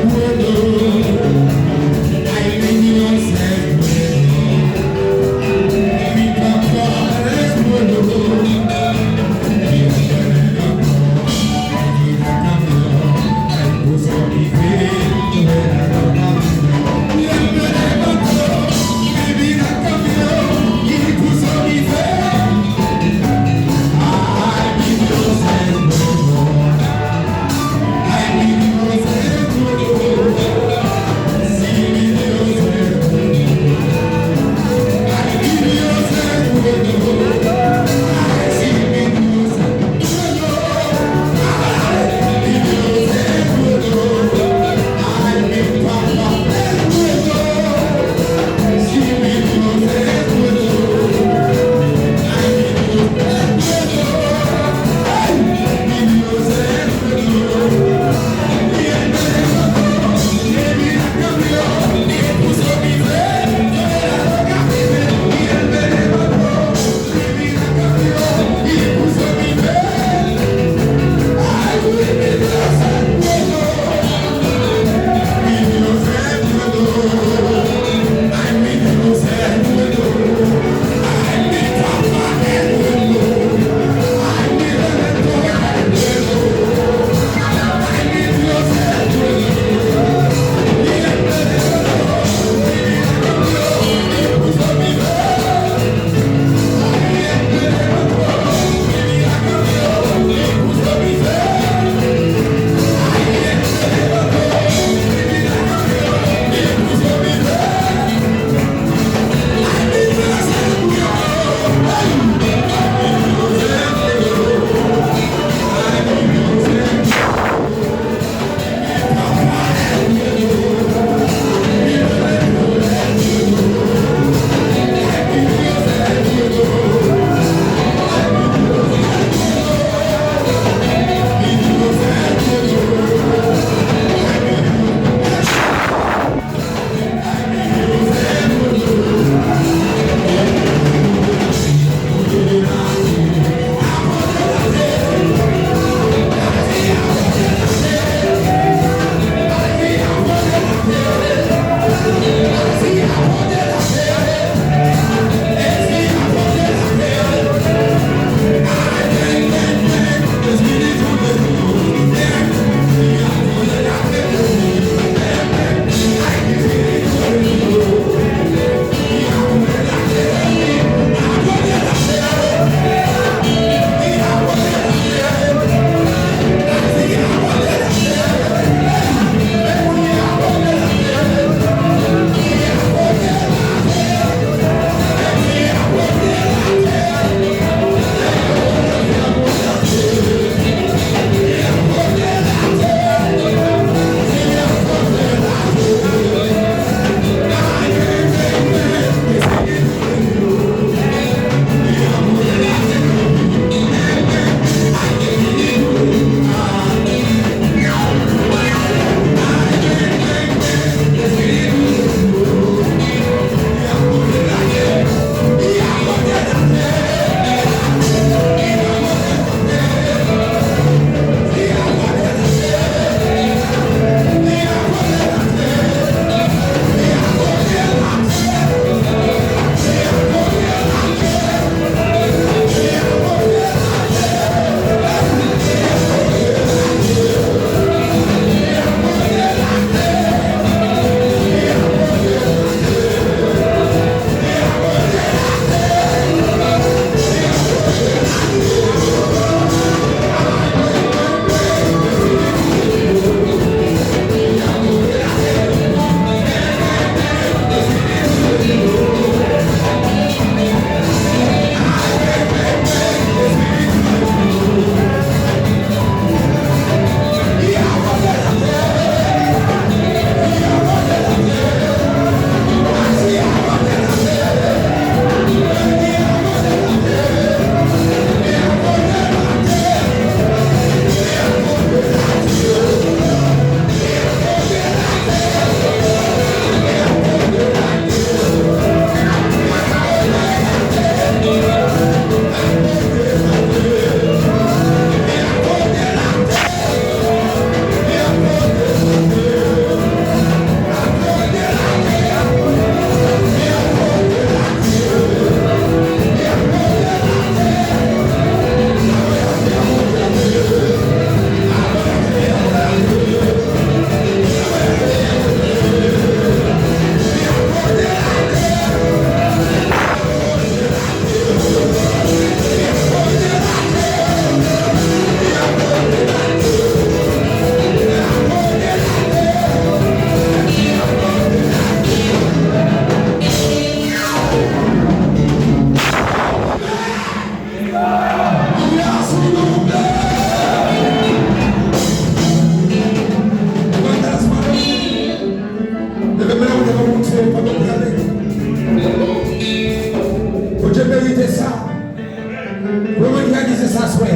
Speaker 3: Vous réalisez ça, soir.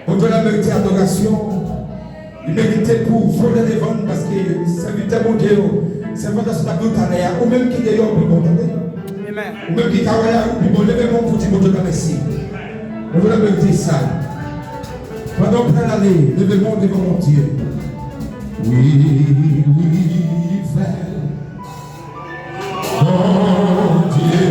Speaker 3: On doit la mériter adoration. Il méritait pour voler les ventes parce que ça lui était mon Dieu. C'est vrai que c'est pas tout à l'heure. Ou même qui est dehors, puis bon, ou même qui travaille, puis bon, levez-moi pour dire mon Dieu, merci. On doit la mériter ça. Pendant plein l'année, levez-moi devant mon Dieu. Oui, fais. Mon Dieu.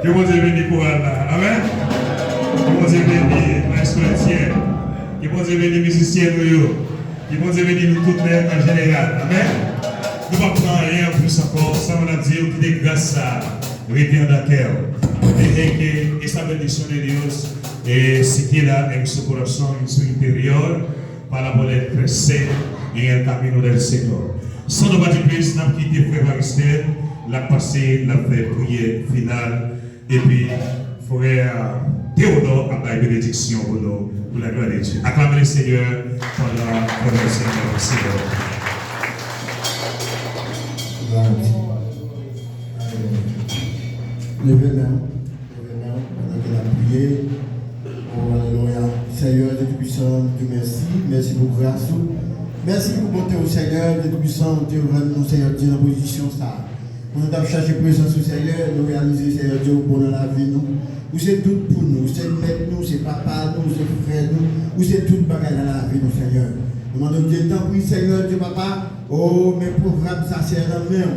Speaker 2: Que vous avez béni pour Allah. Amen. Que vous avez béni, maître chrétien. Que vous avez béni, musiciens, que vous avez béni, nous toutes en général. Amen. Nous ne pouvons pas rien plus encore. Ça, on a dit que des grâces à rester en cœur. Et esta bendición de Dios se queda en su corazón, en su interior, para poder crecer en el camino del Señor. Sans nous battre plus, nous avons quitté Frère Maristel, la passé, la fait prière finale, et puis Frère Théodore a la bénédiction pour nous, pour la gloire de Dieu. Acclamez le Seigneur pendant le Seigneur. Seigneur.
Speaker 4: Levez-la, pendant qu'il a prié. Oh, alléluia. Seigneur, Dieu puissant, Dieu merci. Merci pour grâce. Merci pour bonté au Seigneur, Dieu puissant, Dieu nous, Seigneur Dieu, dans la position ça. On a cherché présence au Seigneur, nous réaliser, Seigneur Dieu, pour dans la vie, nous. Vous c'est tout pour nous, c'est maître, nous, c'est papa, nous, c'est frère, nous. Vous c'est tout bagaille dans la vie, nous, Seigneur. Nous demandons Dieu, tant pis, Seigneur Dieu, papa. Oh, mes programmes, ça c'est la main.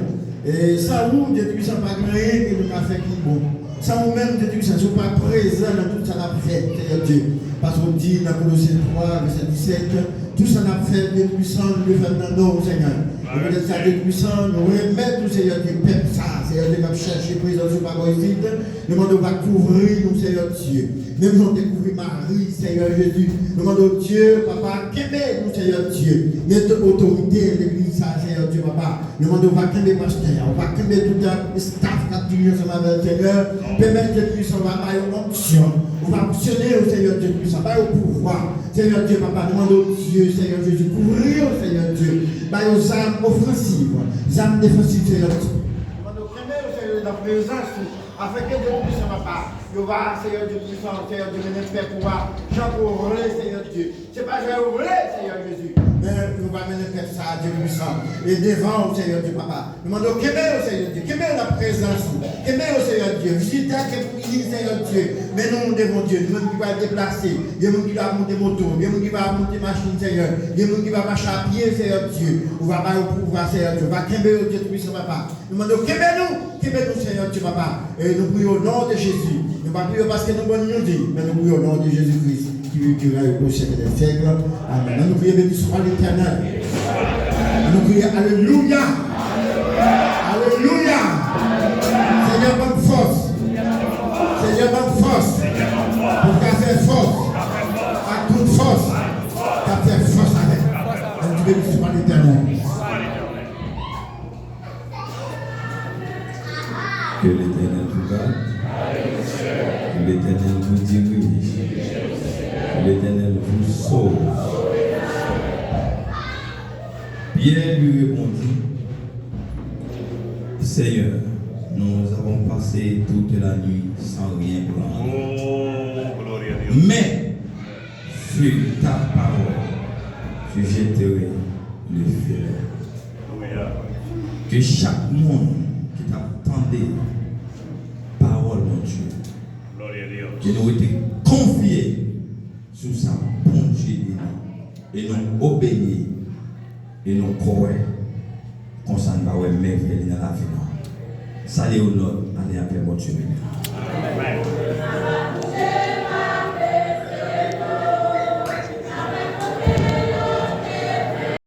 Speaker 4: Et ça, nous, Dieu puissant, pas créé, que nous avons fait qui bon. Ça, nous-mêmes, Dieu puissant, ne sommes pas présents dans tout ça qu'on a fait, Seigneur Dieu. Parce qu'on dit dans Colossiens 3, verset 17, tout ça n'a fait Dieu puissant, nous le faisons dans nous, Seigneur. Et peut-être ça, Dieu puissant, nous remettons, Seigneur Dieu, ça, Seigneur Dieu, va chercher présence sur parole ici. Nous demandons va couvrir nous, Seigneur Dieu. Même nous découvrir Marie, Seigneur Jésus. Nous demandons Dieu, Papa, qu'aimer nous, Seigneur Dieu. Notre autorité, l'église, Seigneur Dieu, Papa. Nous demandons va qu'aimer pasteur, on va qu'aimer tout le staff qui a toujours ensemble avec le Seigneur. Permettre que puissance va avoir une onction. On va fonctionner au Seigneur Dieu puissant, pas au pouvoir. Seigneur Dieu, Papa, demandons Dieu, Seigneur Jésus, couvrir au Seigneur Dieu. Par aux âmes offensives, les âmes défensives, Seigneur Dieu. Demandons qu'aimer au Seigneur la présence, afin que Dieu puissant, Papa. Il va, Seigneur Dieu puissant, Seigneur Dieu, mener faire pouvoir. Jean pour Seigneur Dieu. C'est pas Jean pour Seigneur Jésus. Mais nous va mener faire ça, Dieu puissant. Et devant, Seigneur Dieu, Papa. Nous demandons qu'aimer au Seigneur Dieu, qu'aimer la présence, qu'aimer au Seigneur Dieu. Visiter, qu'aimer Seigneur Dieu. Mais nous devons Dieu, nous qui va déplacer, il y a des gens qui va monter moto, il y a des gens qui va monter machine, Seieur. Il y a des gens qui va marcher à pied, Seieur Dieu. On va pas au pouvoir, Seieur Dieu. On va qu'aimer au Dieu puissant, Papa. Nous demandons qu'aimer nous, Seigneur Dieu, Papa. Et nous prions au nom de Jésus. Nous ne prions pas parce que nous bonnes nous dit, mais nous prions au nom de Jésus-Christ qui vivra au siècle des siècles. Amen. Nous prions béni soit l'Éternel. Nous prions Alléluia. Alléluia. Seigneur, bonne force. Seigneur, bonne force. Pour qu'à faire force. À toute force. Qu'à faire force avec. Nous prions béni soit l'Éternel.
Speaker 3: Que l'Éternel vous garde. Que l'Éternel vous dirige. Que l'Éternel vous sauve. Pierre lui répondit, Seigneur, nous avons passé toute la nuit sans rien prendre.
Speaker 2: Oh, gloire à Dieu.
Speaker 3: Mais sur ta parole, je jetterai le filet.
Speaker 2: Alléluia.
Speaker 3: Que chaque monde qui t'attendait, parole, mon Dieu,
Speaker 2: Gloire à Dieu.
Speaker 3: qui nous été confiés sous sa bonté et nous obéir et nous croire qu'on s'en va merveille dans la vie. Ça est au nom, allez après mon Dieu.
Speaker 2: Amen.